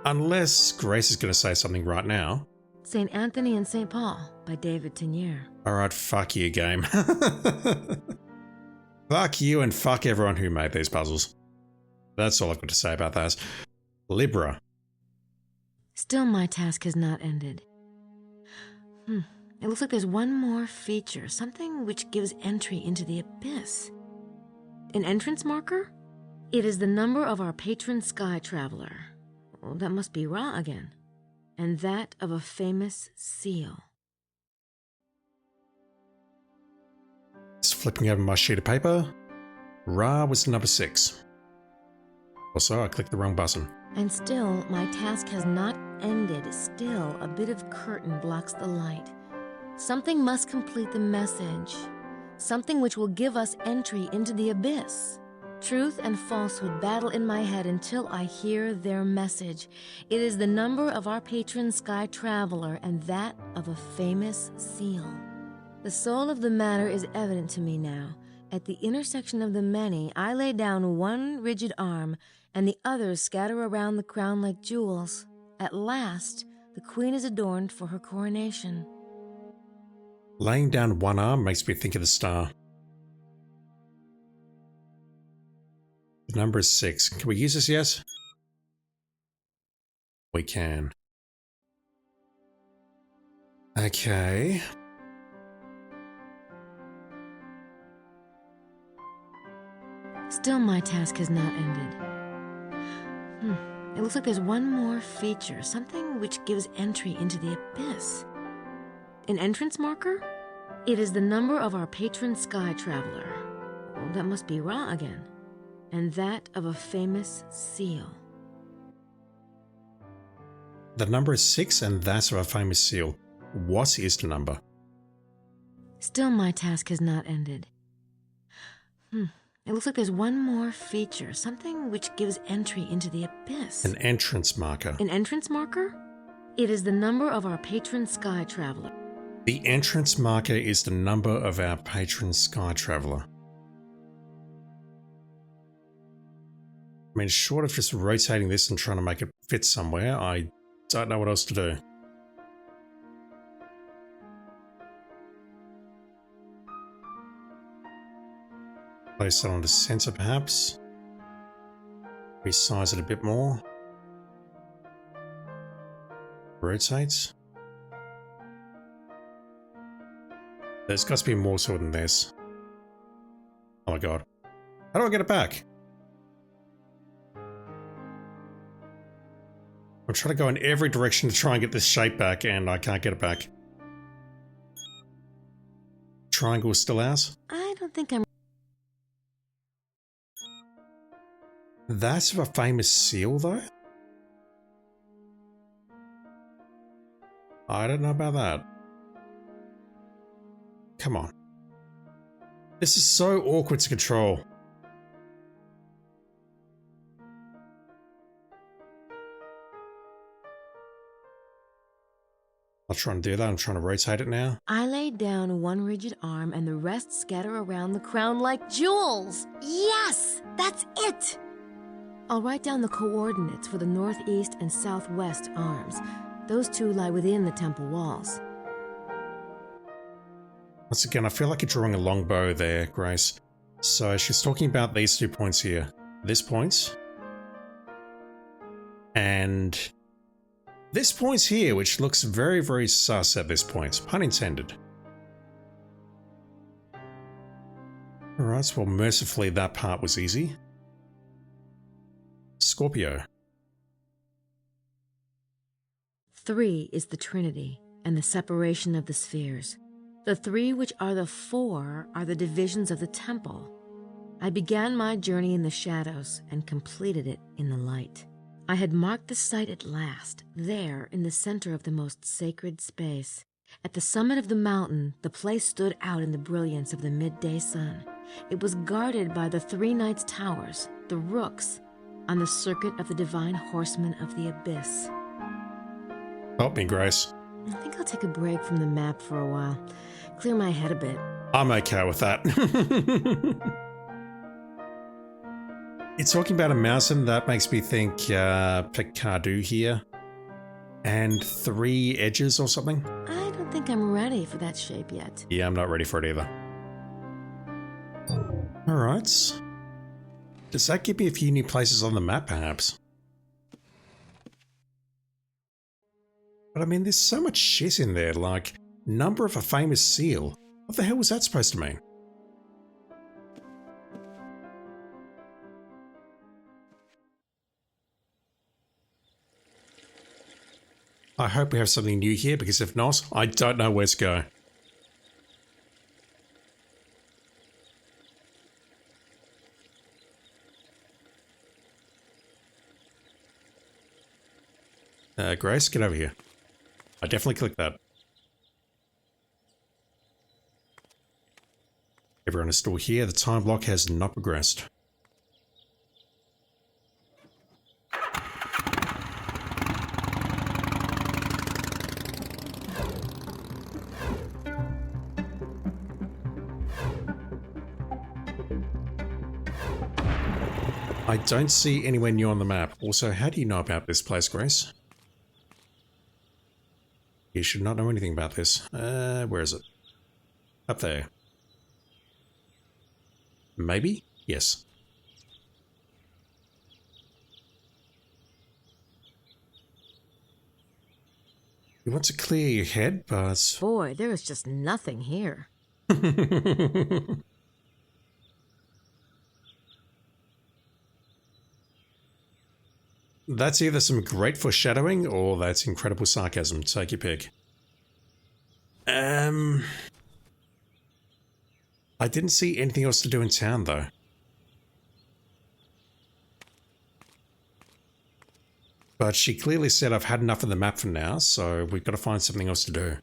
Unless Grace is going to say something right now. St. Anthony and St. Paul by David Tenier. Alright, fuck you, game. Fuck you and fuck everyone who made these puzzles. That's all I've got to say about that. Libra. Still, my task has not ended. It looks like there's one more feature, something which gives entry into the abyss. An entrance marker? It is the number of our patron sky traveler. Well, that must be Ra again. And that of a famous seal. Just flipping over my sheet of paper. Ra was number 6. Also, I clicked the wrong button. And still, my task has not ended. Still, a bit of curtain blocks the light. Something must complete the message. Something which will give us entry into the abyss. Truth and falsehood battle in my head until I hear their message. It is the number of our patron sky traveler and that of a famous seal. The soul of the matter is evident to me now. At the intersection of the many, I lay down one rigid arm, and the others scatter around the crown like jewels. At last, the queen is adorned for her coronation. Laying down one arm makes me think of the star. The number is 6. Can we use this yet? We can. Okay. Still, my task has not ended. It looks like there's one more feature, something which gives entry into the abyss. An entrance marker? It is the number of our patron sky traveler. Well, that must be Ra again. And that of a famous seal. The number is 6 and that's of a famous seal. What is the number? Still, my task has not ended. It looks like there's one more feature, something which gives entry into the abyss. An entrance marker. An entrance marker? It is the number of our patron sky traveler. The entrance marker is the number of our patron sky traveler. I mean, short of just rotating this and trying to make it fit somewhere, I don't know what else to do. Place it on the center, perhaps. Resize it a bit more. Rotate. There's got to be more to it than this. Oh my god. How do I get it back? I'm trying to go in every direction to try and get this shape back, and I can't get it back. Triangle is still out. I don't think I'm... That's a famous seal, though? I don't know about that. Come on. This is so awkward to control. I'll try and do that. I'm trying to rotate it now. I lay down one rigid arm and the rest scatter around the crown like jewels. Yes! That's it! I'll write down the coordinates for the northeast and southwest arms. Those two lie within the temple walls. Once again, I feel like you're drawing a long bow there, Grace. So she's talking about these 2 points here. This point. And this point here, which looks very, very sus at this point. Pun intended. Alright, well, mercifully that part was easy. Scorpio. 3 is the Trinity and the separation of the spheres. The 3 which are the 4 are the divisions of the temple. I began my journey in the shadows and completed it in the light. I had marked the site at last, there in the center of the most sacred space. At the summit of the mountain, the place stood out in the brilliance of the midday sun. It was guarded by the 3 knights' towers, the rooks, on the circuit of the divine horsemen of the abyss. Help me, Grace. I think I'll take a break from the map for a while. Clear my head a bit. I'm okay with that. It's talking about a mountain. That makes me think Picardu here. And 3 edges or something. I don't think I'm ready for that shape yet. Yeah, I'm not ready for it either. Alright. Does that give me a few new places on the map, perhaps? But I mean, there's so much shit in there, like number of a famous seal. What the hell was that supposed to mean? I hope we have something new here, because if not, I don't know where to go. Grace, get over here. I definitely clicked that. Everyone is still here. The time block has not progressed. I don't see anywhere new on the map. Also, how do you know about this place, Grace? You should not know anything about this. Where is it? Up there. Maybe? Yes. You want to clear your head, but... Boy, there is just nothing here. That's either some great foreshadowing or that's incredible sarcasm. Take your pick. I didn't see anything else to do in town, though. But she clearly said I've had enough of the map for now, so we've got to find something else to do.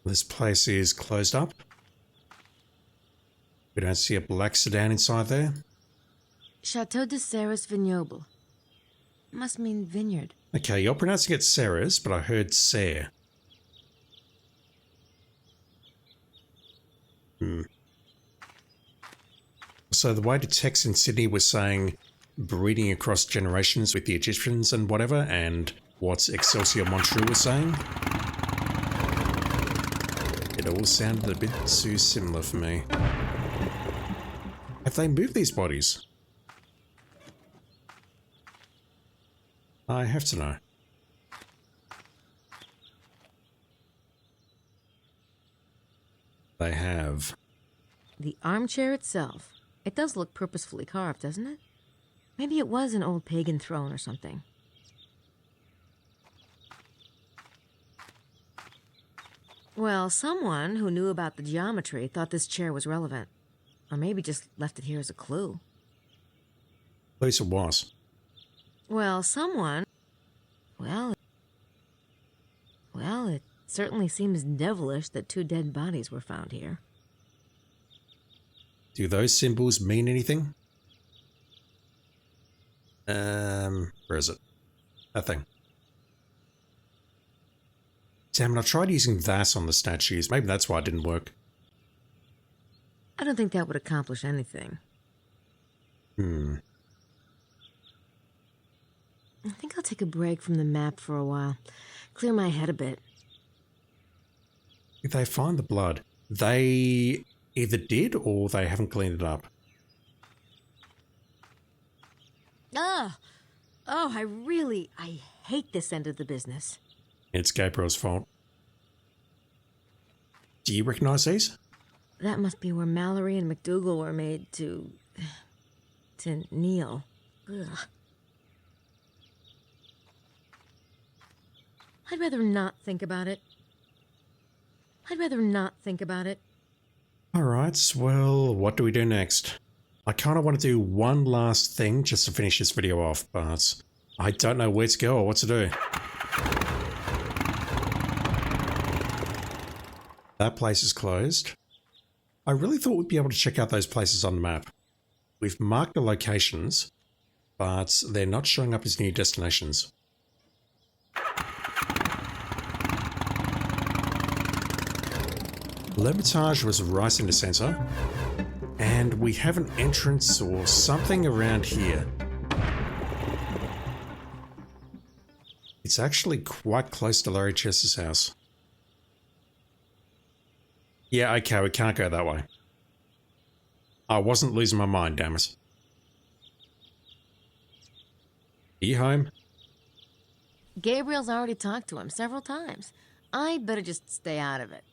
This place is closed up. We don't see a black sedan inside there. Chateau de Serres Vignoble. Must mean vineyard. Okay, you're pronouncing it Serres, but I heard Serre. So the way the text in Sydney was saying breeding across generations with the Egyptians and whatever, and what Excelsior Montreux was saying, it all sounded a bit too similar for me. Have they moved these bodies? I have to know. They have. The armchair itself. It does look purposefully carved, doesn't it? Maybe it was an old pagan throne or something. Well, someone who knew about the geometry thought this chair was relevant. Or maybe just left it here as a clue. At least it was. Well, someone... Well, it certainly seems devilish that 2 dead bodies were found here. Do those symbols mean anything? Where is it? That thing. Damn it, I tried using that on the statues. Maybe that's why it didn't work. I don't think that would accomplish anything. I think I'll take a break from the map for a while. Clear my head a bit. If they find the blood, they either did or they haven't cleaned it up. Oh, I hate this end of the business. It's Gabriel's fault. Do you recognize these? That must be where Mallory and McDougal were made to kneel. Ugh. I'd rather not think about it. Alright, well, what do we do next? I kind of want to do one last thing just to finish this video off, but I don't know where to go or what to do. That place is closed. I really thought we'd be able to check out those places on the map. We've marked the locations, but they're not showing up as new destinations. L'Hermitage was right in the center. And we have an entrance or something around here. It's actually quite close to Larry Chess's house. Yeah, okay, we can't go that way. I wasn't losing my mind, damn it. Are you home? Gabriel's already talked to him several times. I'd better just stay out of it.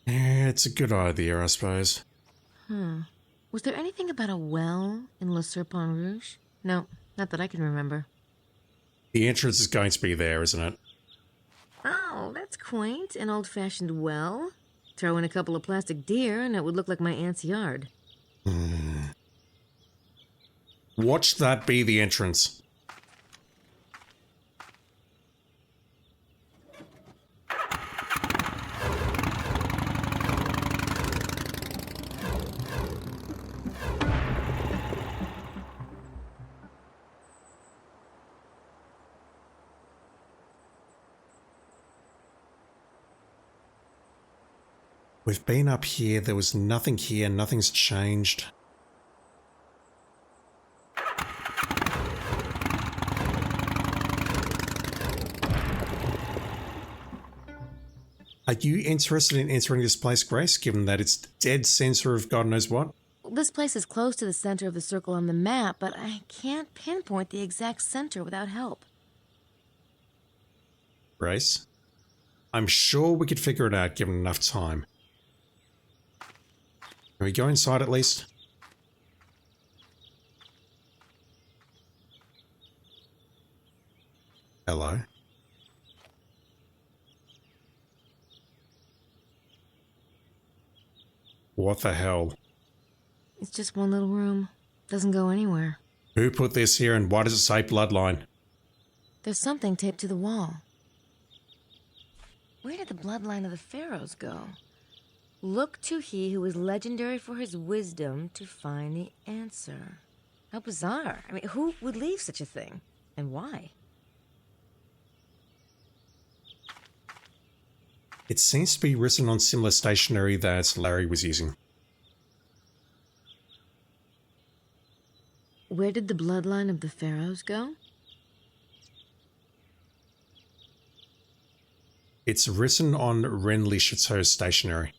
Yeah, it's a good idea, I suppose. Was there anything about a well in Le Serpent Rouge? No, not that I can remember. The entrance is going to be there, isn't it? Oh, that's quaint. An old-fashioned well. Throw in a couple of plastic deer and it would look like my aunt's yard. Watch that be the entrance. We've been up here, there was nothing here, nothing's changed. Are you interested in entering this place, Grace, given that it's dead center of God knows what? This place is close to the center of the circle on the map, but I can't pinpoint the exact center without help. Grace? I'm sure we could figure it out given enough time. Can we go inside at least? Hello? What the hell? It's just one little room. Doesn't go anywhere. Who put this here and why does it say bloodline? There's something taped to the wall. Where did the bloodline of the pharaohs go? Look to he who is legendary for his wisdom to find the answer. How bizarre. I mean, who would leave such a thing? And why? It seems to be written on similar stationery that Larry was using. Where did the bloodline of the pharaohs go? It's written on Renly Chateau's stationery.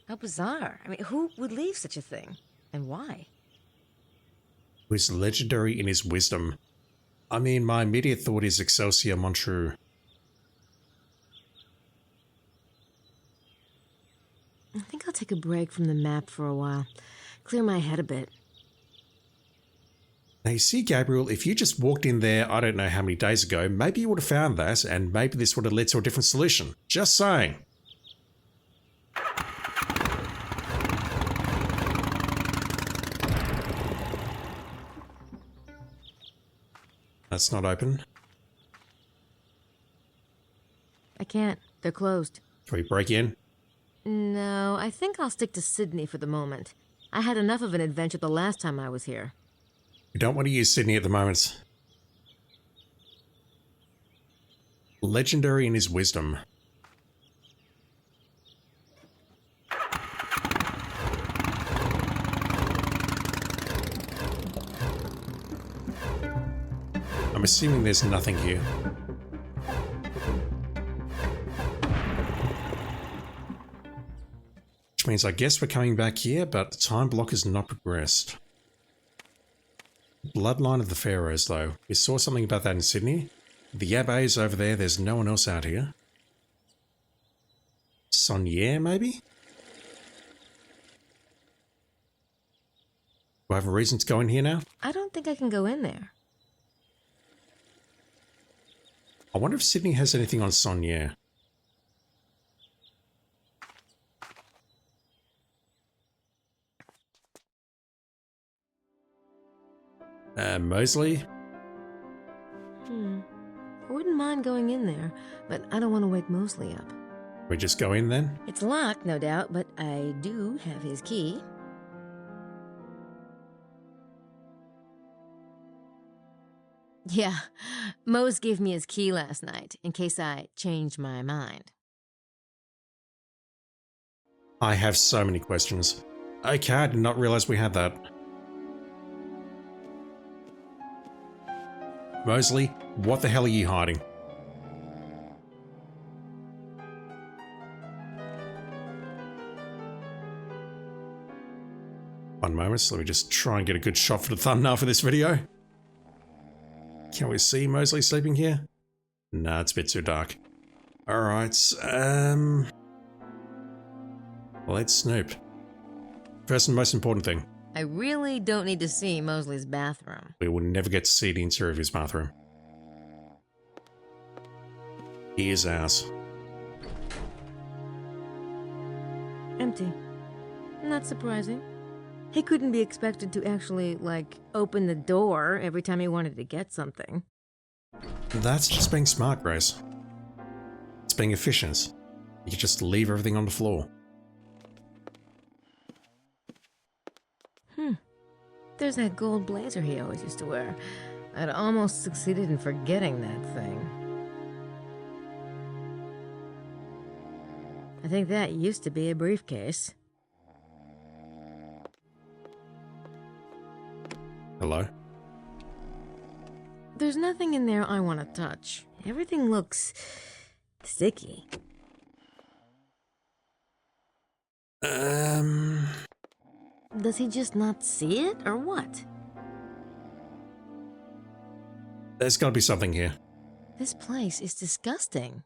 How bizarre. I mean, who would leave such a thing? And why? Who's legendary in his wisdom. I mean, my immediate thought is Excelsior Montreux. I think I'll take a break from the map for a while. Clear my head a bit. Now you see, Gabriel, if you just walked in there, I don't know how many days ago, maybe you would have found that, and maybe this would have led to a different solution. Just saying. That's not open. I can't. They're closed. Can we break in? No, I think I'll stick to Sydney for the moment. I had enough of an adventure the last time I was here. We don't want to use Sydney at the moment. Legendary in his wisdom. I'm assuming there's nothing here. Which means I guess we're coming back here, but the time block has not progressed. Bloodline of the Pharaohs, though. We saw something about that in Sydney. The Abbey's over there, there's no one else out here. Schattenjäger, maybe? Do I have a reason to go in here now? I don't think I can go in there. I wonder if Sydney has anything on Schattenjäger. Mosley? I wouldn't mind going in there, but I don't want to wake Mosley up. We just go in then? It's locked, no doubt, but I do have his key. Yeah, Mose gave me his key last night, in case I changed my mind. I have so many questions. Okay, I did not realize we had that. Mosley, what the hell are you hiding? One moment, so let me just try and get a good shot for the thumbnail for this video. Can we see Mosley sleeping here? Nah, it's a bit too dark. Alright, let's snoop. First and most important thing. I really don't need to see Mosley's bathroom. We will never get to see the interior of his bathroom. Here's ours. Empty. Not surprising. He couldn't be expected to actually, like, open the door every time he wanted to get something. That's just being smart, Grace. It's being efficient. You just leave everything on the floor. There's that gold blazer he always used to wear. I'd almost succeeded in forgetting that thing. I think that used to be a briefcase. Hello? There's nothing in there I want to touch. Everything looks sticky. Does he just not see it, or what? There's gotta be something here. This place is disgusting.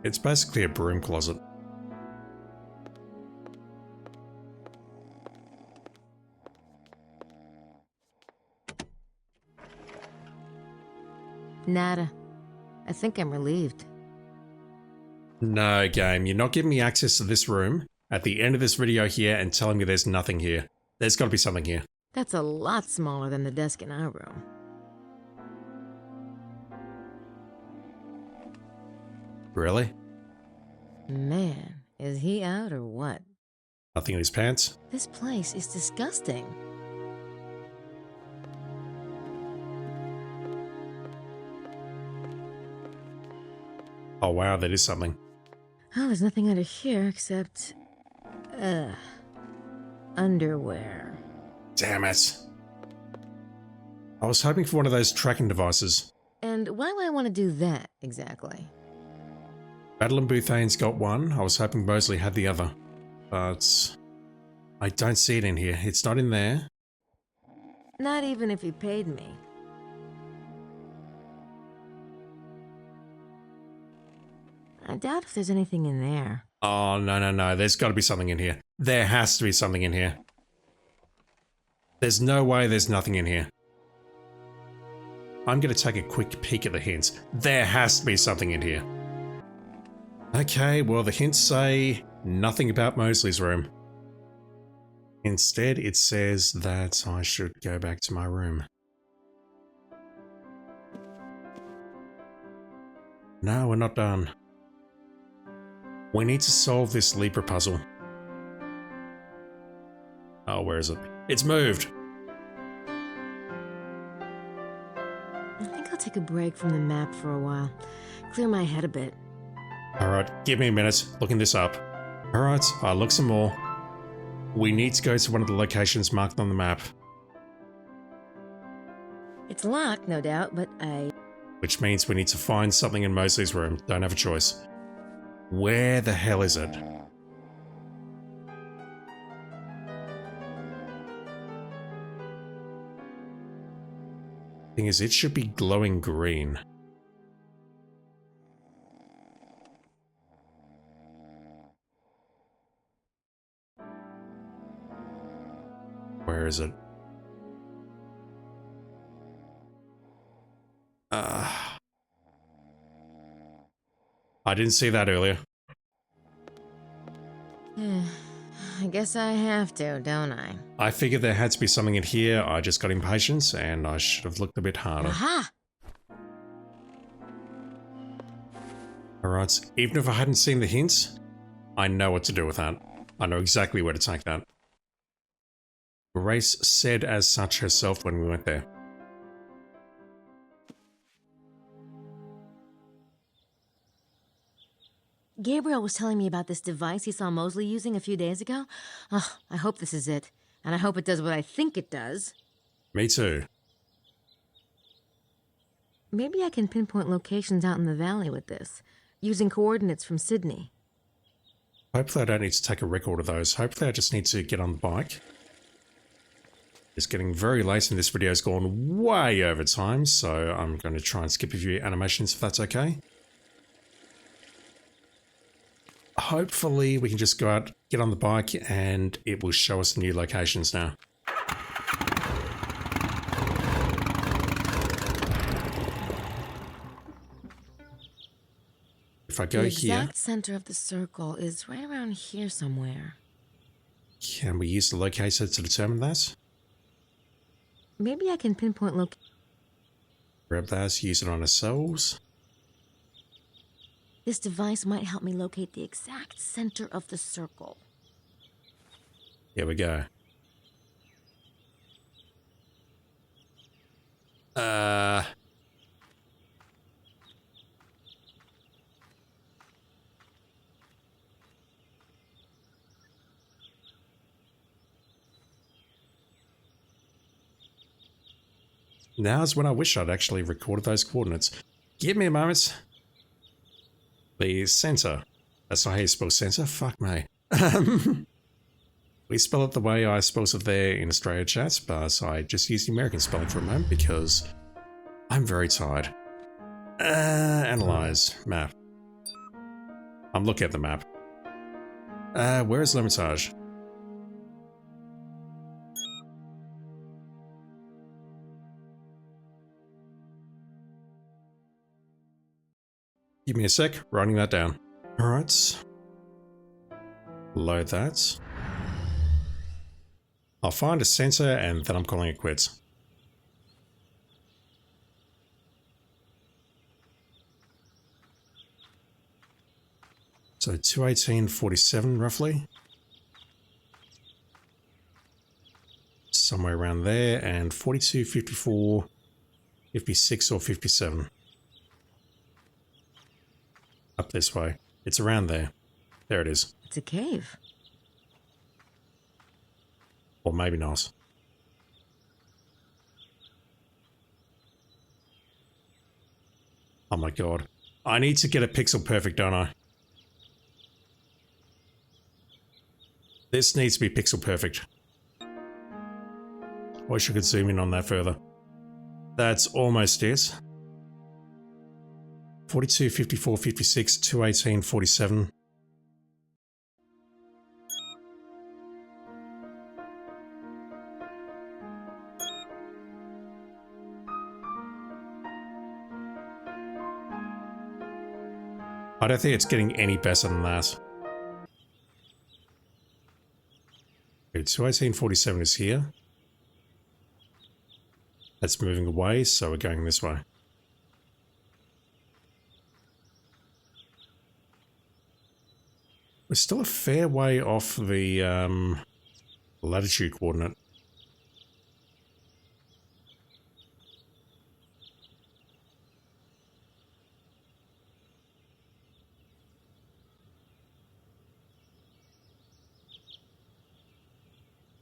It's basically a broom closet. Nada. I think I'm relieved. No, game, you're not giving me access to this room at the end of this video here and telling me there's nothing here. There's gotta be something here. That's a lot smaller than the desk in our room. Really? Man, is he out or what? Nothing in his pants? This place is disgusting. Oh wow, that is something. Oh, there's nothing under here except... underwear. Damn it. I was hoping for one of those tracking devices. And why would I want to do that, exactly? Madeline Bouthane's got one. I was hoping Mosley had the other. But... I don't see it in here. It's not in there. Not even if he paid me. I doubt if there's anything in there. Oh, no. There's got to be something in here. There has to be something in here. There's no way there's nothing in here. I'm going to take a quick peek at the hints. There has to be something in here. Okay, well, the hints say nothing about Mosley's room. Instead, it says that I should go back to my room. No, we're not done. We need to solve this Libra puzzle. Oh, where is it? It's moved! I think I'll take a break from the map for a while. Clear my head a bit. Alright, give me a minute, looking this up. Alright, I'll look some more. We need to go to one of the locations marked on the map. It's locked, no doubt, but Which means we need to find something in Mosley's room. Don't have a choice. Where the hell is it? Thing is, it should be glowing green. Where is it? I didn't see that earlier. I guess I have to, don't I? I figured there had to be something in here. I just got impatient and I should have looked a bit harder. Aha! Alright, even if I hadn't seen the hints, I know what to do with that. I know exactly where to take that. Grace said as such herself when we went there. Gabriel was telling me about this device he saw Mosley using a few days ago. Oh, I hope this is it. And I hope it does what I think it does. Me too. Maybe I can pinpoint locations out in the valley with this, using coordinates from Sydney. Hopefully I don't need to take a record of those. Hopefully I just need to get on the bike. It's getting very late and this video's gone way over time, so I'm going to try and skip a few animations if that's okay. Hopefully we can just go out, get on the bike, and it will show us new locations now. If I go the here... The exact center of the circle is right around here somewhere. Can we use the locator to determine that? Maybe I can pinpoint Grab that, use it on ourselves. This device might help me locate the exact center of the circle. Here we go. Now's when I wish I'd actually recorded those coordinates. Give me a moment. The center. That's not how you spell center. Fuck me. We spell it the way I spell it there in Australia chat, but I just use the American spelling for a moment because I'm very tired. Analyze. Map. I'm looking at the map. Where is L'Hermitage? Give me a sec, writing that down. Alright. Load that. I'll find a sensor and then I'm calling it quits. So 218.47 roughly. Somewhere around there, and 42.54, 56 or 57. Up this way. It's around there. There it is. It's a cave. Or maybe not. Oh my god. I need to get it pixel perfect, don't I? This needs to be pixel perfect. Wish I could zoom in on that further. That's almost it. 42, 54, 56, 218, 47. I don't think it's getting any better than that. Okay, 218.47 is here. That's moving away, so we're going this way. We're still a fair way off the latitude coordinate.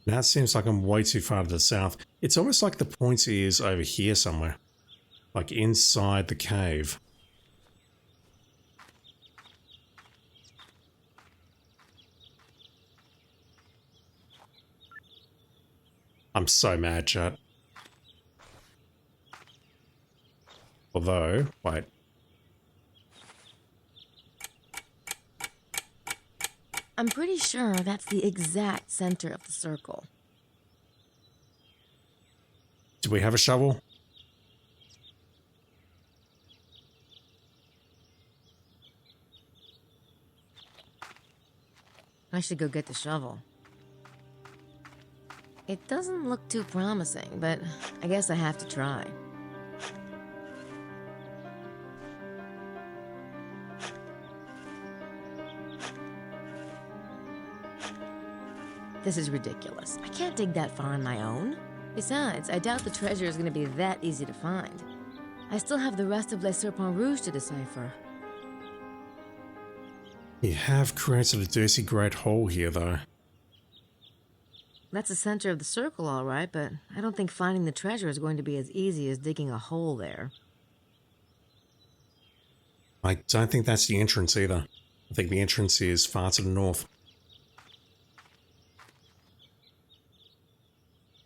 Now it seems like I'm way too far to the south. It's almost like the point is over here somewhere. Like inside the cave. I'm so mad, chat. Although, wait. I'm pretty sure that's the exact center of the circle. Do we have a shovel? I should go get the shovel. It doesn't look too promising, but I guess I have to try. This is ridiculous. I can't dig that far on my own. Besides, I doubt the treasure is going to be that easy to find. I still have the rest of Les Serpents Rouges to decipher. You have created a dirty great hole here, though. That's the center of the circle, all right, but I don't think finding the treasure is going to be as easy as digging a hole there. I don't think that's the entrance either. I think the entrance is far to the north.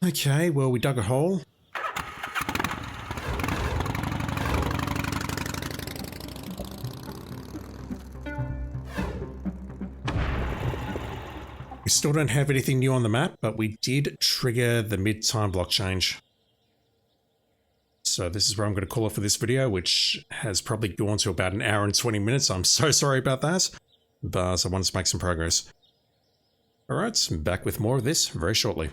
Okay, well, we dug a hole. We still don't have anything new on the map, but we did trigger the mid-time block change. So this is where I'm going to call it for this video, which has probably gone to about 1 hour and 20 minutes. I'm so sorry about that, but I wanted to make some progress. Alright, back with more of this very shortly.